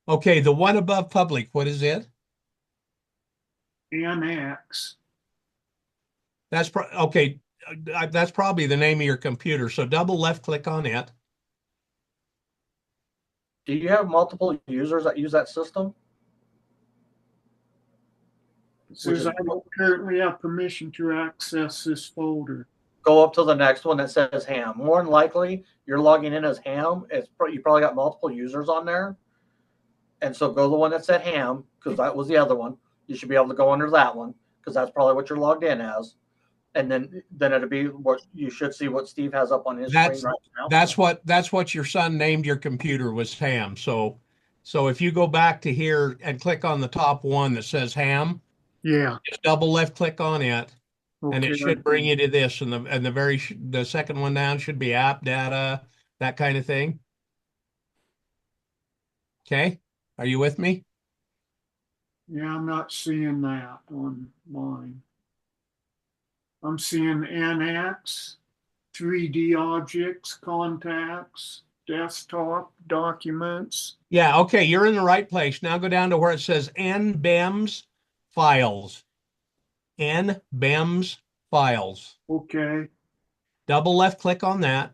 Okay, the one above public, what is it? NX. That's okay. That's probably the name of your computer. So double left click on it. Do you have multiple users that use that system? It says I don't currently have permission to access this folder. Go up to the next one that says ham. More than likely, you're logging in as ham. You probably got multiple users on there. And so go to the one that said ham, because that was the other one. You should be able to go under that one, because that's probably what you're logged in as. And then it'll be what you should see what Steve has up on his screen right now. That's what your son named your computer was ham. So if you go back to here and click on the top one that says ham, Yeah. just double left click on it, and Okay. it should bring you to this. And the second one down should be app data, that kind of thing. Okay, are you with me? Yeah, I'm not seeing that on mine. I'm seeing NX, 3D objects, contacts, desktop, documents. Yeah, okay, you're in the right place. Now go down to where it says NBEMS files. NBEMS files. Okay. Double left click on that.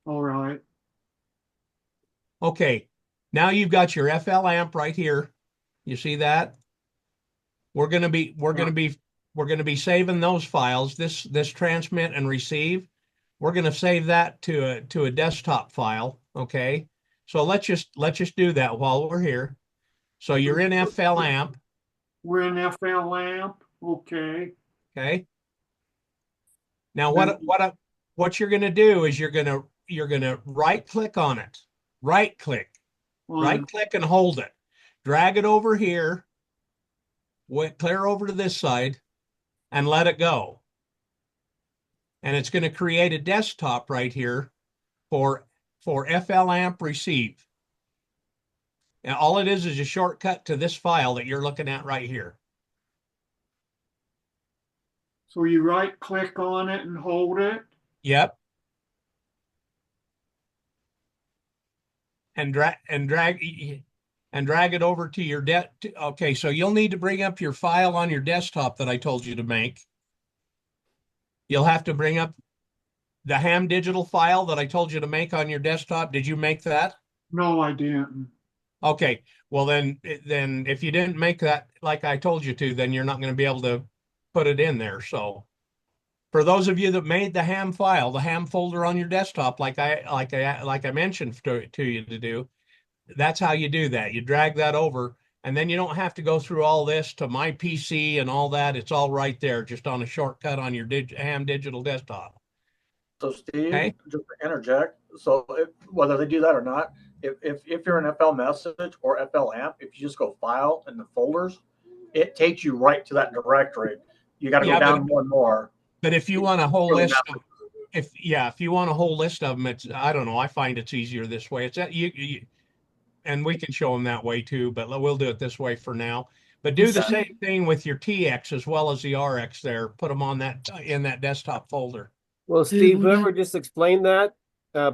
All right. Okay, now you've got your FLAMP right here. You see that? We're gonna be saving those files. This transmit and receive. We're gonna save that to a desktop file. Okay, so let's just do that while we're here. So you're in FLAMP. We're in FLAMP. Okay. Okay. Now what you're gonna do is you're gonna right click on it. Right click and hold it. Drag it over here. Clear over to this side and let it go. And it's going to create a desktop right here for FLAMP receive. And all it is a shortcut to this file that you're looking at right here. So you right click on it and hold it. Yep. And drag it over to your okay, so you'll need to bring up your file on your desktop that I told you to make. You'll have to bring up the ham digital file that I told you to make on your desktop. Did you make that? No, I didn't. Okay, well then if you didn't make that like I told you to, then you're not going to be able to put it in there. So for those of you that made the ham file, the ham folder on your desktop, like I mentioned to you to do, that's how you do that. You drag that over, and then you don't have to go through all this to my PC and all that. It's all right there, just on a shortcut on your ham digital desktop. So Steve, Okay. just to interject. So whether they do that or not, if you're in FLMessage or FLAMP, if you just go file in the folders, it takes you right to that directory. You got to go down more and more. But if you want a whole list of, if you want a whole list of them, it's, I don't know, I find it's easier this way. It's that and we can show them that way too, but we'll do it this way for now. But do the same thing with your TX as well as the RX there. Put them on that in that desktop folder. Well, Steve, whoever just explained that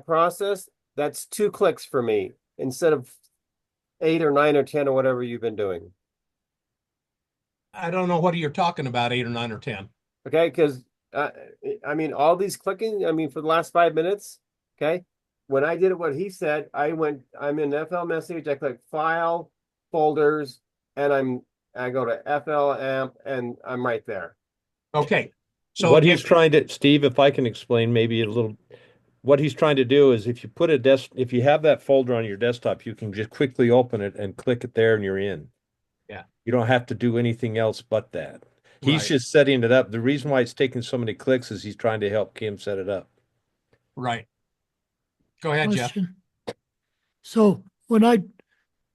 process, that's 2 clicks for me instead of 8 or 9 or 10 or whatever you've been doing. I don't know what you're talking about, 8 or 9 or 10. Okay, because I mean, all these clicking, I mean, for the last 5 minutes, okay, when I did it, what he said, I'm in FLMessage, I click File, Folders, and I go to FLAMP, and I'm right there. Okay. So what he's trying to, Steve, if I can explain maybe a little, what he's trying to do is if you have that folder on your desktop, you can just quickly open it and click it there and you're in. Yeah. You don't have to do anything else but that. He's Right. just setting it up. The reason why it's taking so many clicks is he's trying to help Kim set it up. Right. Go ahead, Jeff. So when I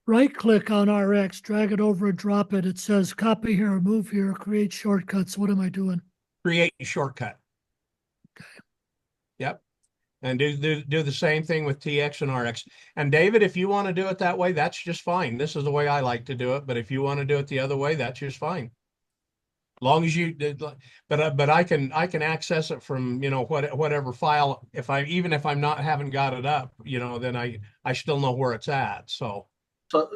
right click on RX, drag it over and drop it, it says copy here, move here, create shortcuts. What am I doing? create a shortcut. Yep. And do the same thing with TX and RX. And David, if you want to do it that way, that's just fine. This is the way I like to do it. But if you want to do it the other way, that's just fine. Long as you did, but I can access it from, you know, whatever file. Even if I'm not haven't got it up, you know, then I still know where it's at. So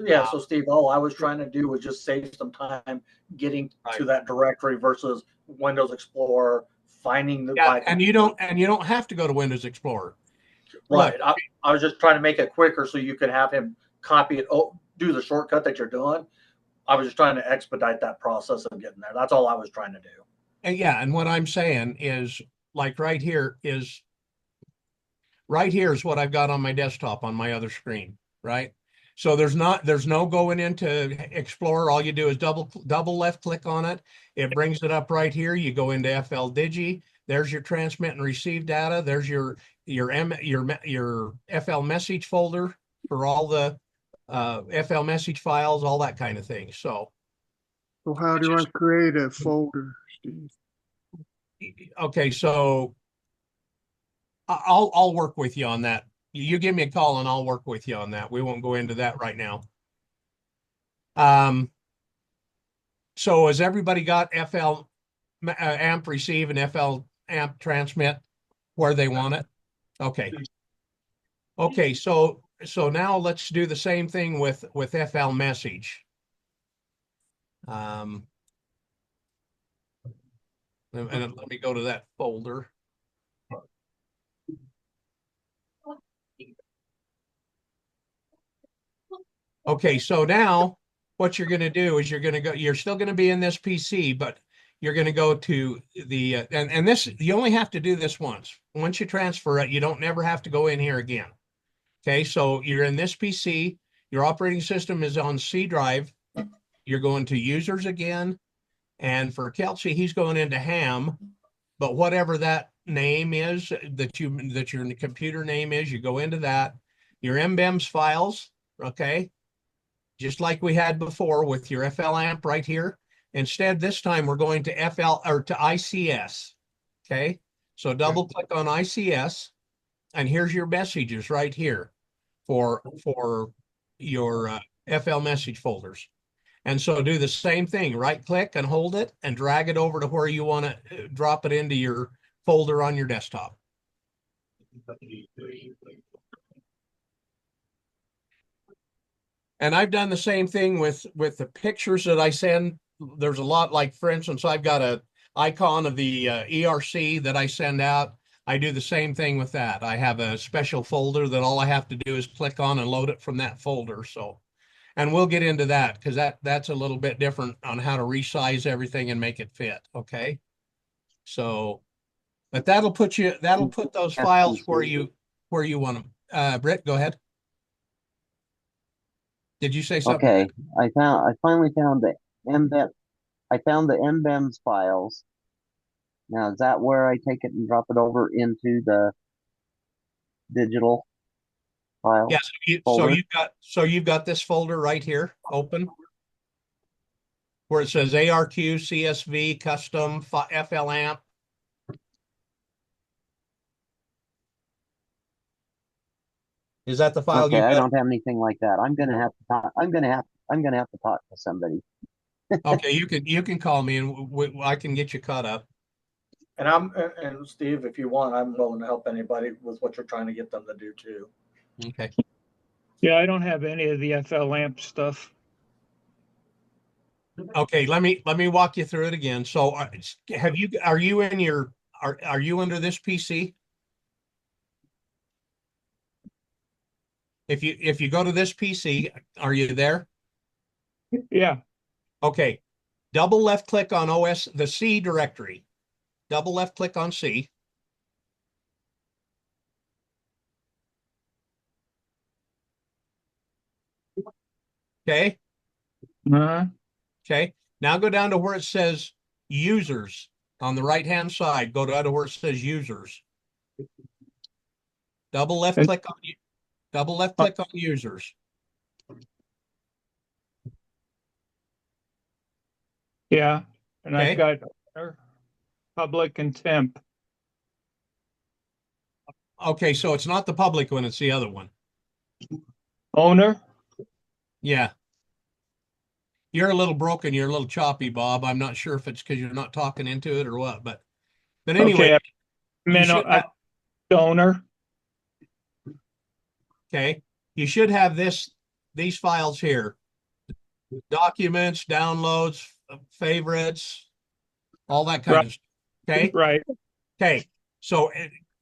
yeah, so Steve, all I was trying to do was just save some time getting to that directory versus Windows Explorer, finding the and you don't have to go to Windows Explorer. Right. I was just trying to make it quicker so you could have him copy it, do the shortcut that you're doing. I was just trying to expedite that process of getting there. That's all I was trying to do. And yeah, and what I'm saying is, like right here is what I've got on my desktop on my other screen, right? So there's no going into Explorer. All you do is double left click on it. It brings it up right here. You go into FL Digi. There's your transmit and receive data. There's your FLMessage folder for all the FLMessage files, all that kind of thing. So how do I create a folder, Steve? okay, so I'll work with you on that. You give me a call and I'll work with you on that. We won't go into that right now. So has everybody got FL amp receive and FL amp transmit where they want it? Okay. Okay, so now let's do the same thing with FLMessage. And let me go to that folder. Okay, so now what you're going to do is you're still going to be in this PC, but you're going to go to the, and this, you only have to do this once. Once you transfer it, you don't never have to go in here again. Okay, so you're in this PC, your operating system is on C drive. You're going to users again. And for Kelsey, he's going into ham, but whatever that name is that your computer name is, you go into that, your MBEMS files, okay? Just like we had before with your FLAMP right here. Instead, this time we're going to to ICS. Okay. So double click on ICS and here's your messages right here for your FLMessage folders. And so do the same thing, right click and hold it and drag it over to where you want to drop it into your folder on your desktop. And I've done the same thing with the pictures that I send. There's a lot, like for instance, I've got a icon of the ERC that I send out. I do the same thing with that. I have a special folder that all I have to do is click on and load it from that folder. So, and we'll get into that because that's a little bit different on how to resize everything and make it fit. Okay. So, but that'll put those files where you want them. Britt, go ahead. Did you say something? Okay, I finally found the mbem. I found the MBEMS files. Now, is that where I take it and drop it over into the digital file? Yes. So you've got this folder right here open where it says ARQ, CSV, custom, FLAMP. Is that the file? Okay, I don't have anything like that. I'm gonna have to talk. I'm gonna have to talk to somebody. Okay, you can call me and I can get you caught up. And Steve, if you want, I'm willing to help anybody with what you're trying to get them to do too. Okay. Yeah, I don't have any of the FLAMP stuff. Okay, let me walk you through it again. So are you under this PC? If you go to this PC, are you there? Yeah. Okay. Double left click on OS, the C directory. Double left click on C. Okay. Okay. Now go down to where it says users on the right hand side. Go down to where it says users. Double left click on users. Yeah. And Okay. I've got public and temp. Okay, so it's not the public one, it's the other one. Owner? Yeah. You're a little broken, you're a little choppy, Bob. I'm not sure if it's because you're not talking into it or what, but anyway, Okay, you should have, owner. okay, you should have these files here. Documents, downloads, favorites, all that kind Right. of stuff. Okay. Right. Okay. So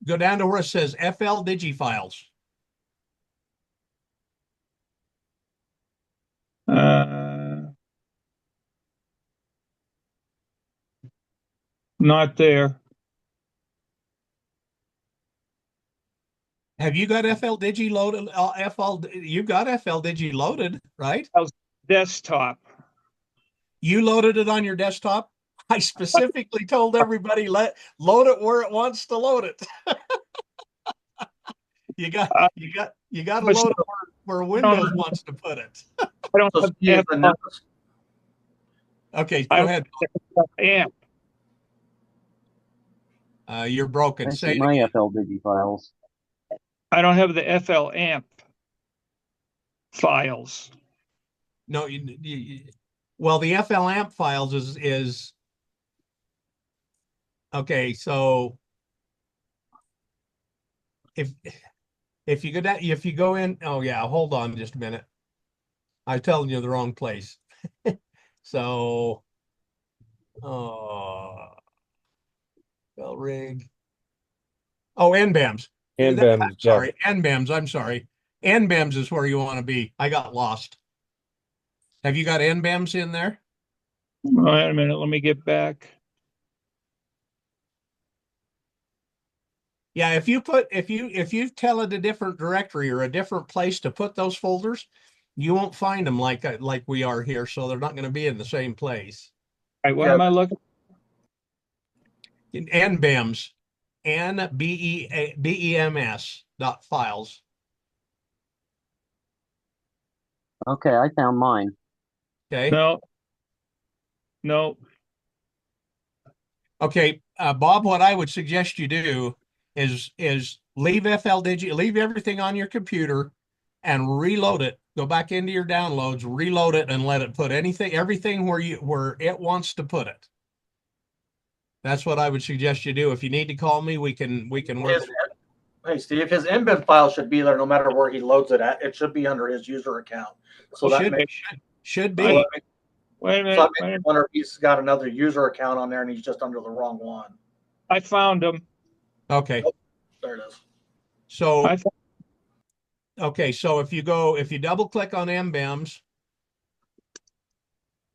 go down to where it says FL Digi files. Not there. Have you got FL Digi loaded? You've got FL Digi loaded, right? Desktop. You loaded it on your desktop. I specifically told everybody load it where it wants to load it. you got to load it where Windows wants to put it. I don't So have Steve, FL Okay, go ahead. amp. You're broken. I Say see it my again. FL Digi files. I don't have the FL amp files. No, well, the FL amp files is okay. So if you go in, oh yeah, hold on just a minute. I'm telling you the wrong place. So, bell rig. Oh, NBAMS. NBAMS, I'm sorry, NBAMS. I'm sorry. NBAMS is where you want to be. I got lost. Have you got NBAMS in there? Wait a minute. Let me get back. Yeah, if you tell it a different directory or a different place to put those folders, you won't find them like we are here. So they're not going to be in the same place. All right, what am I looking? In NBEMS, NBEMS .files. Okay, I found mine. Okay. No. Okay, Bob, what I would suggest you do is leave FL Digi, leave everything on your computer and reload it. Go back into your downloads, reload it, and let it put everything where it wants to put it. That's what I would suggest you do. If you need to call me, we can work. Hey, Steve, his mbin file should be there no matter where he loads it at. It should be under his user account. So should be. Wait a minute. So I wonder if he's got another user account on there and he's just under the wrong one. I found them. Okay. Oh, there it is. So okay, so if you double click on MBEMS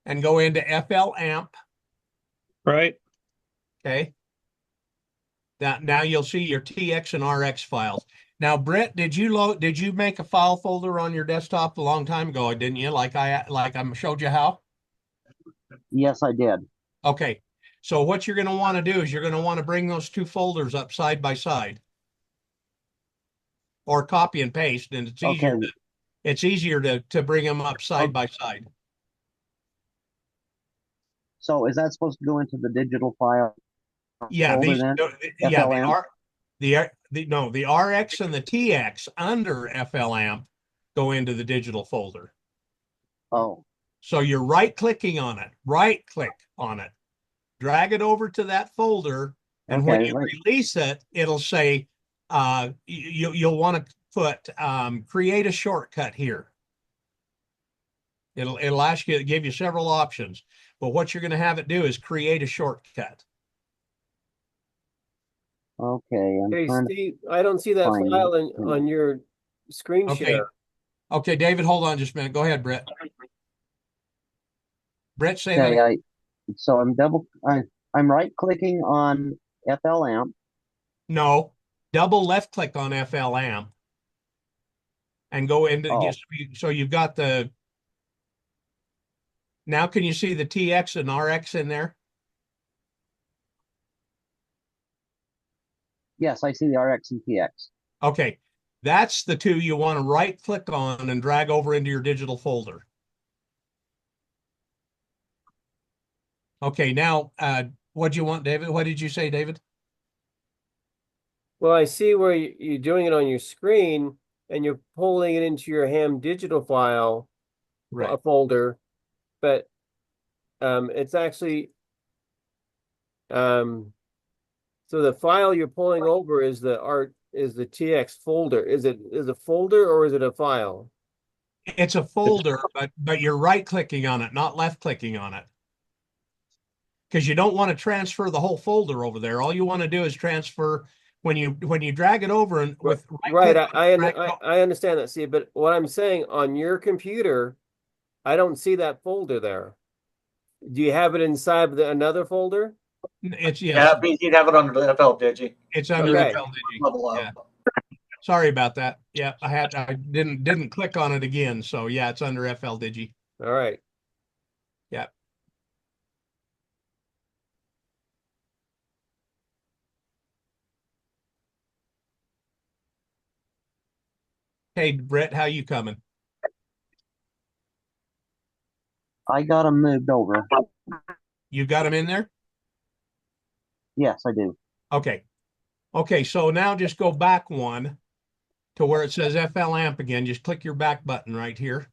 and go into FL AMP, right? Okay. Now you'll see your TX and RX files. Now, Brett, did you make a file folder on your desktop a long time ago, didn't you? Like I showed you how? Yes, I did. Okay. So what you're going to want to do is you're going to want to bring those two folders up side by side. Or copy and paste, and it's easier to bring them up side by side. So is that supposed to go into the digital file? Yeah, folder the RX and the TX under FLAMP go into the digital folder. Oh. So you're right click on it, drag it over to that folder, and when you release it, it'll say you'll want to put create a shortcut here. It'll ask you to give you several options, but what you're going to have it do is create a shortcut. Okay. Hey, Steve, I don't see that file on your screen share. Okay, David, hold on just a minute. Go ahead, Brett. Brett, say that. Okay, I'm right clicking on FLAMP. No, double left click on FLAMP and go into so you've got the. Now can you see the TX and RX in there? Yes, I see the RX and TX. Okay, that's the two you want to right click on and drag over into your digital folder. Okay, now What do you want, David? What did you say, David? Well, I see where you're doing it on your screen and you're pulling it into your ham digital file, a folder, but it's actually so the file you're pulling over is the TX folder. Is it a folder or is it a file? It's a folder, but you're right clicking on it, not left clicking on it. Because you don't want to transfer the whole folder over there. All you want to do is transfer when you drag it over and with right. I understand that. See, but what I'm saying on your computer, I don't see that folder there. Do you have it inside another folder? It's yes. Yeah, you'd have it under the FL Digi. It's under Okay. FL Digi. Yeah. Sorry about that. Yeah, I didn't click on it again. So yeah, it's under FL Digi. All right. Yeah. Hey, Brett, how you coming? I got them moved over. You got them in there? Yes, I do. Okay. Okay, so now just go back one to where it says FL amp again. Just click your back button right here.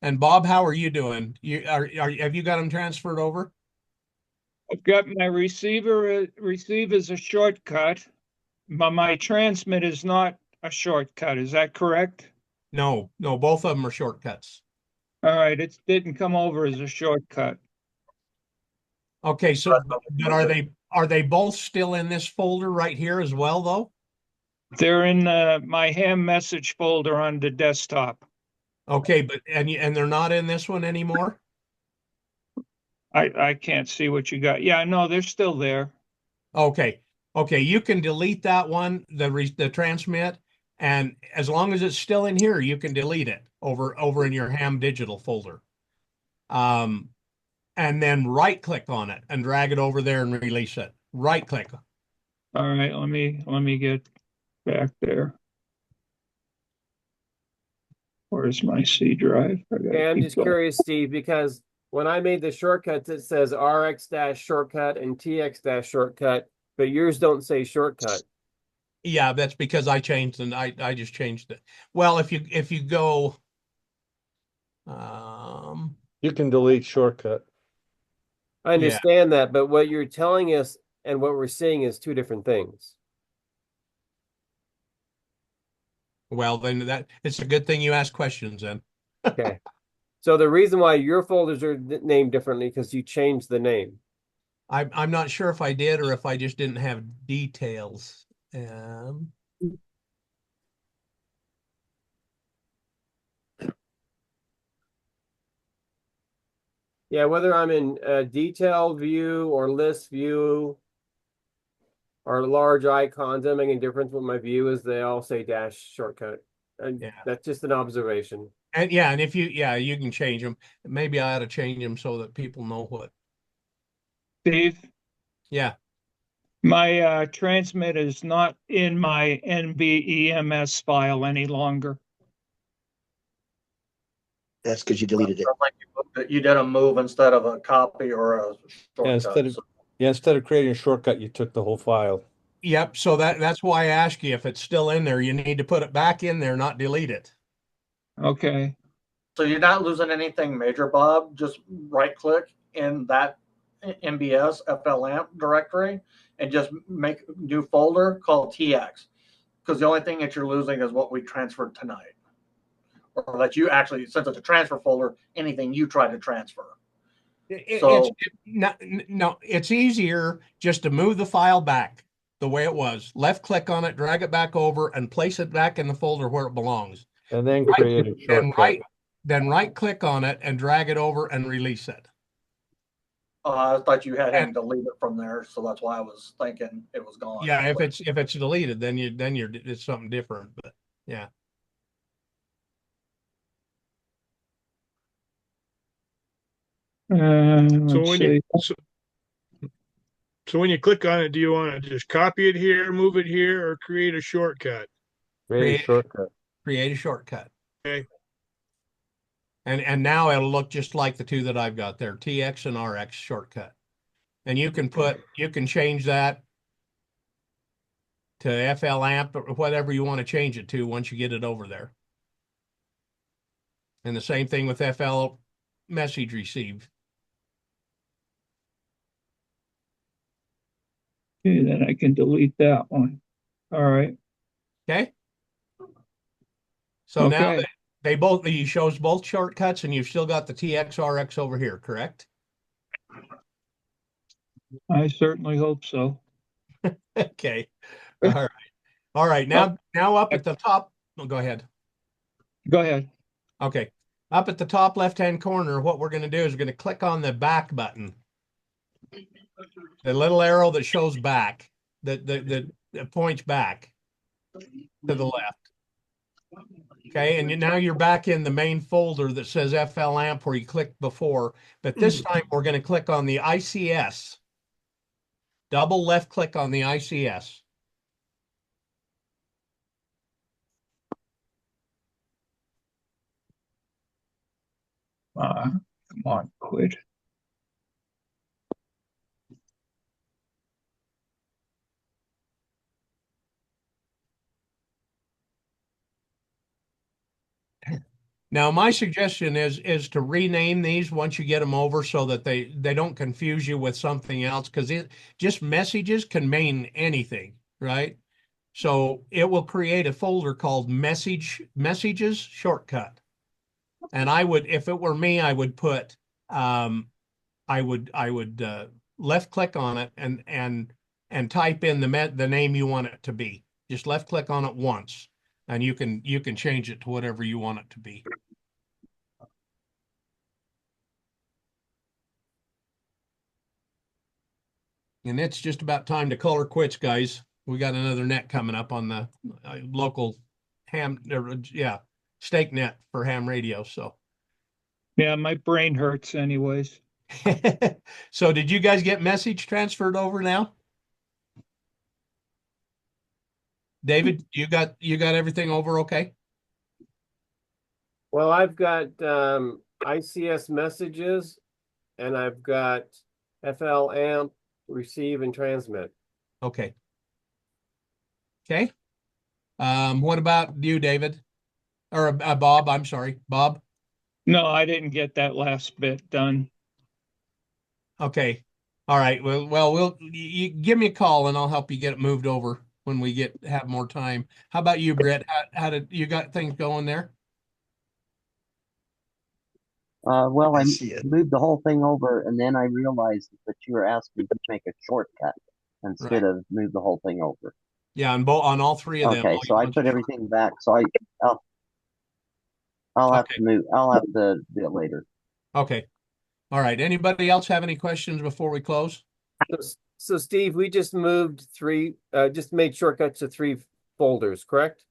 And Bob, how are you doing? Have you got them transferred over? I've got my receiver. Receive is a shortcut, but my transmit is not a shortcut. Is that correct? No, both of them are shortcuts. All right, it didn't come over as a shortcut. Okay, so but are they both still in this folder right here as well, though? They're in my ham message folder on the desktop. Okay, but and they're not in this one anymore? I can't see what you got. Yeah, no, they're still there. Okay. Okay, you can delete that one, the transmit, and as long as it's still in here, you can delete it over in your ham digital folder. And then right click on it and drag it over there and release it. Right click. All right, let me get back there. Where's my C drive? Okay, I'm just curious, Steve, because when I made the shortcuts, it says RX-shortcut and TX-shortcut, but yours don't say shortcut. Yeah, that's because I changed and I just changed it. Well, if you go you can delete shortcut. I understand that, but what you're telling us and what we're seeing is two different things. well, then it's a good thing you ask questions then. Okay. So the reason why your folders are named differently because you changed the name. I'm not sure if I did or if I just didn't have details. Yeah, whether I'm in detail view or list view or large icons, doesn't make any difference what my view is. They all say dash shortcut. And that's just an observation. And if you can change them. Maybe I ought to change them so that people know what. Steve? Yeah. My transmit is not in my NBEMS file any longer. That's because you deleted it. Like you did a move instead of a copy or a shortcut. Instead of creating a shortcut, you took the whole file. Yep. So that's why I ask you if it's still in there. You need to put it back in there, not delete it. Okay. So you're not losing anything major, Bob. Just right click in that MBS FLAMP directory and just make a new folder called TX. Because the only thing that you're losing is what we transferred tonight. Or that you actually, since it's a transfer folder, anything you try to transfer. It's easier just to move the file back the way it was. Left click on it, drag it back over, and place it back in the folder where it belongs. And then create a shortcut. Then right click on it and drag it over and release it. I thought you had him delete it from there, so that's why I was thinking it was gone. Yeah, if it's deleted, then it's something different. But yeah. So when you click on it, do you want to just copy it here, move it here, or create a shortcut? Create a shortcut. Create a shortcut. Okay. And now it'll look just like the two that I've got there, TX and RX shortcut. And you can change that to FL amp or whatever you want to change it to once you get it over there. And the same thing with FL message receive. Okay, then I can delete that one. All right. Okay. So now Okay. he shows both shortcuts, and you've still got the TXRX over here, correct? I certainly hope so. Okay. All right. All right. Now up at the top. Oh, go ahead. Go ahead. Okay. Up at the top left-hand corner, what we're going to do is we're going to click on the back button. The little arrow that shows back, that points back to the left. Okay, and now you're back in the main folder that says FL amp where you clicked before, but this time we're going to click on the ICS. Double left click on the ICS. Come on, quit. Now, my suggestion is to rename these once you get them over so that they don't confuse you with something else, because it just messages can mean anything, right? So it will create a folder called messages shortcut. And I would, if it were me, I would put I would left click on it and type in the name you want it to be. Just left click on it once, and you can change it to whatever you want it to be. And it's just about time to call her quits, guys. We got another net coming up on the local stake net for ham radio. So Yeah, my brain hurts anyways. so did you guys get message transferred over now? David, you got everything over okay? Well, I've got ICS messages, and I've got FL amp receive and transmit. Okay. Okay. What about you, David? Or Bob, I'm sorry, Bob? No, I didn't get that last bit done. Okay. All right. Well, you give me a call and I'll help you get it moved over when we have more time. How about you, Britt? How did you got things going there? Well, I see it. moved the whole thing over, and then I realized that you were asking to make a shortcut instead of move the whole thing over. Yeah, on all three of them. Okay, so I put everything back. So I'll have to move. I'll have to do it later. Okay. All right. Anybody else have any questions before we close? So Steve, we just moved just made shortcuts to 3 folders, correct?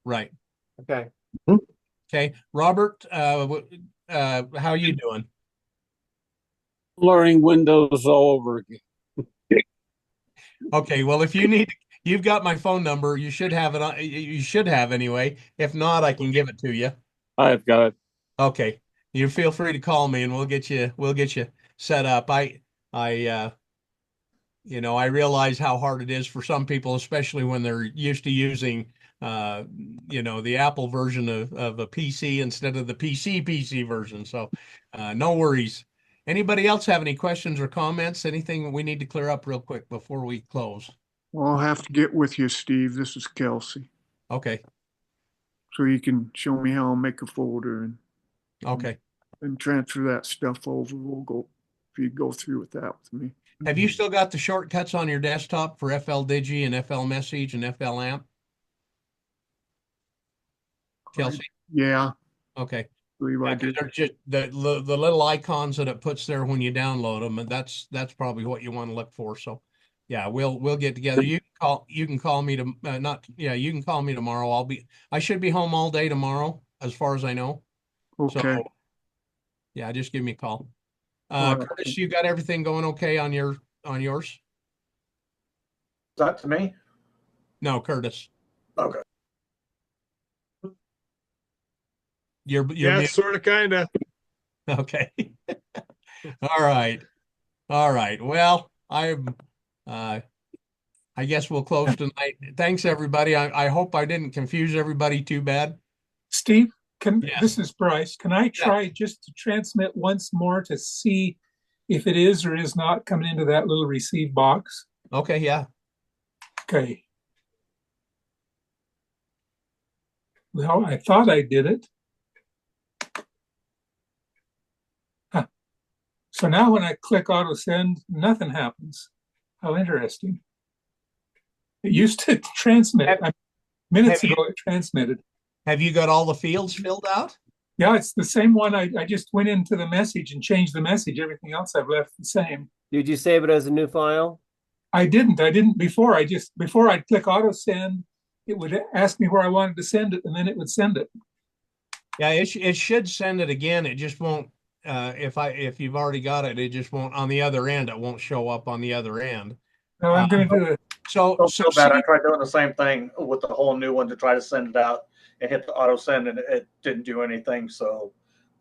Right. Okay. Okay. Robert, how you doing? Learning Windows all over again. Okay. Well, if you've got my phone number. You should have it. You should have anyway. If not, I can give it to you. I've got it. Okay. You feel free to call me and we'll get you set up. I realize how hard it is for some people, especially when they're used to using the Apple version of a PC instead of the PC version. So no worries. Anybody else have any questions or comments? Anything we need to clear up real quick before we close? Well, I'll have to get with you, Steve. This is Kelsey. Okay. So you can show me how I'll make a folder and transfer that stuff over. We'll go, if you go through with that with me. Have you still got the shortcuts on your desktop for FL Digi and FL Message and FL Amp? Kelsey? Yeah. Okay. I did. They're just the little icons that it puts there when you download them, and that's probably what you want to look for. So, yeah, we'll get together. You can call me you can call me tomorrow. I should be home all day tomorrow, as far as I know. Okay. So, yeah, just give me a call. Curtis, you got everything going okay on yours? Is that to me? No, Curtis. Okay. You're Yeah, sort of, kind of. Okay. All right. Well, I'm, I guess we'll close tonight. Thanks, everybody. I hope I didn't confuse everybody too bad. Steve, Yes. this is Bryce. Can I try just to transmit once more to see if it is or is not coming into that little receive box? Okay, yeah. Okay. Well, I thought I did it. Huh. So now when I click auto send, nothing happens. How interesting. It used to transmit. Minutes ago, it transmitted. Have you got all the fields filled out? Yeah, it's the same one. I just went into the message and changed the message. Everything else I've left the same. Did you save it as a new file? I didn't before. Before I'd click auto send, it would ask me where I wanted to send it, and then it would send it. Yeah, it should send it again. It just won't. If you've already got it, it just won't on the other end. It won't show up on the other end. No, I'm going to do it. So Don't feel bad. I Steve, tried doing the same thing with the whole new one to try to send it out and hit the auto send, and it didn't do anything. So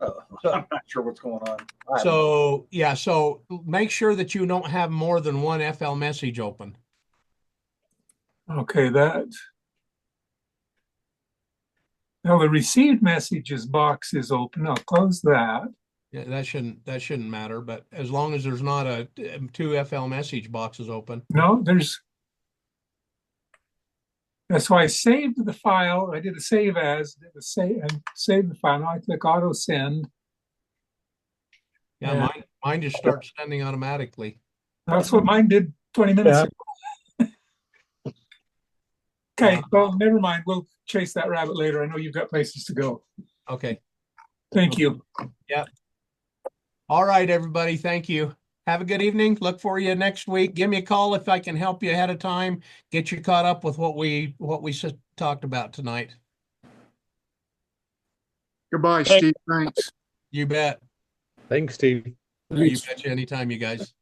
I'm not sure what's going on. so yeah, so make sure that you don't have more than one FL message open. Okay, that. Now the received messages box is open. I'll close that. Yeah, that shouldn't matter, but as long as there's not a two FL message boxes open. No, that's why I saved the file. I did a save as, and saved the file. Now I click auto send. Yeah, mine just starts sending automatically. That's what mine did 20 minutes ago. Okay, well, never mind. We'll chase that rabbit later. I know you've got places to go. Okay. Thank you. Yeah. All right, everybody. Thank you. Have a good evening. Look for you next week. Give me a call if I can help you ahead of time. Get you caught up with what we talked about tonight. Goodbye, Steve. Thanks. You bet. Thanks, Steve. You betcha anytime, you guys.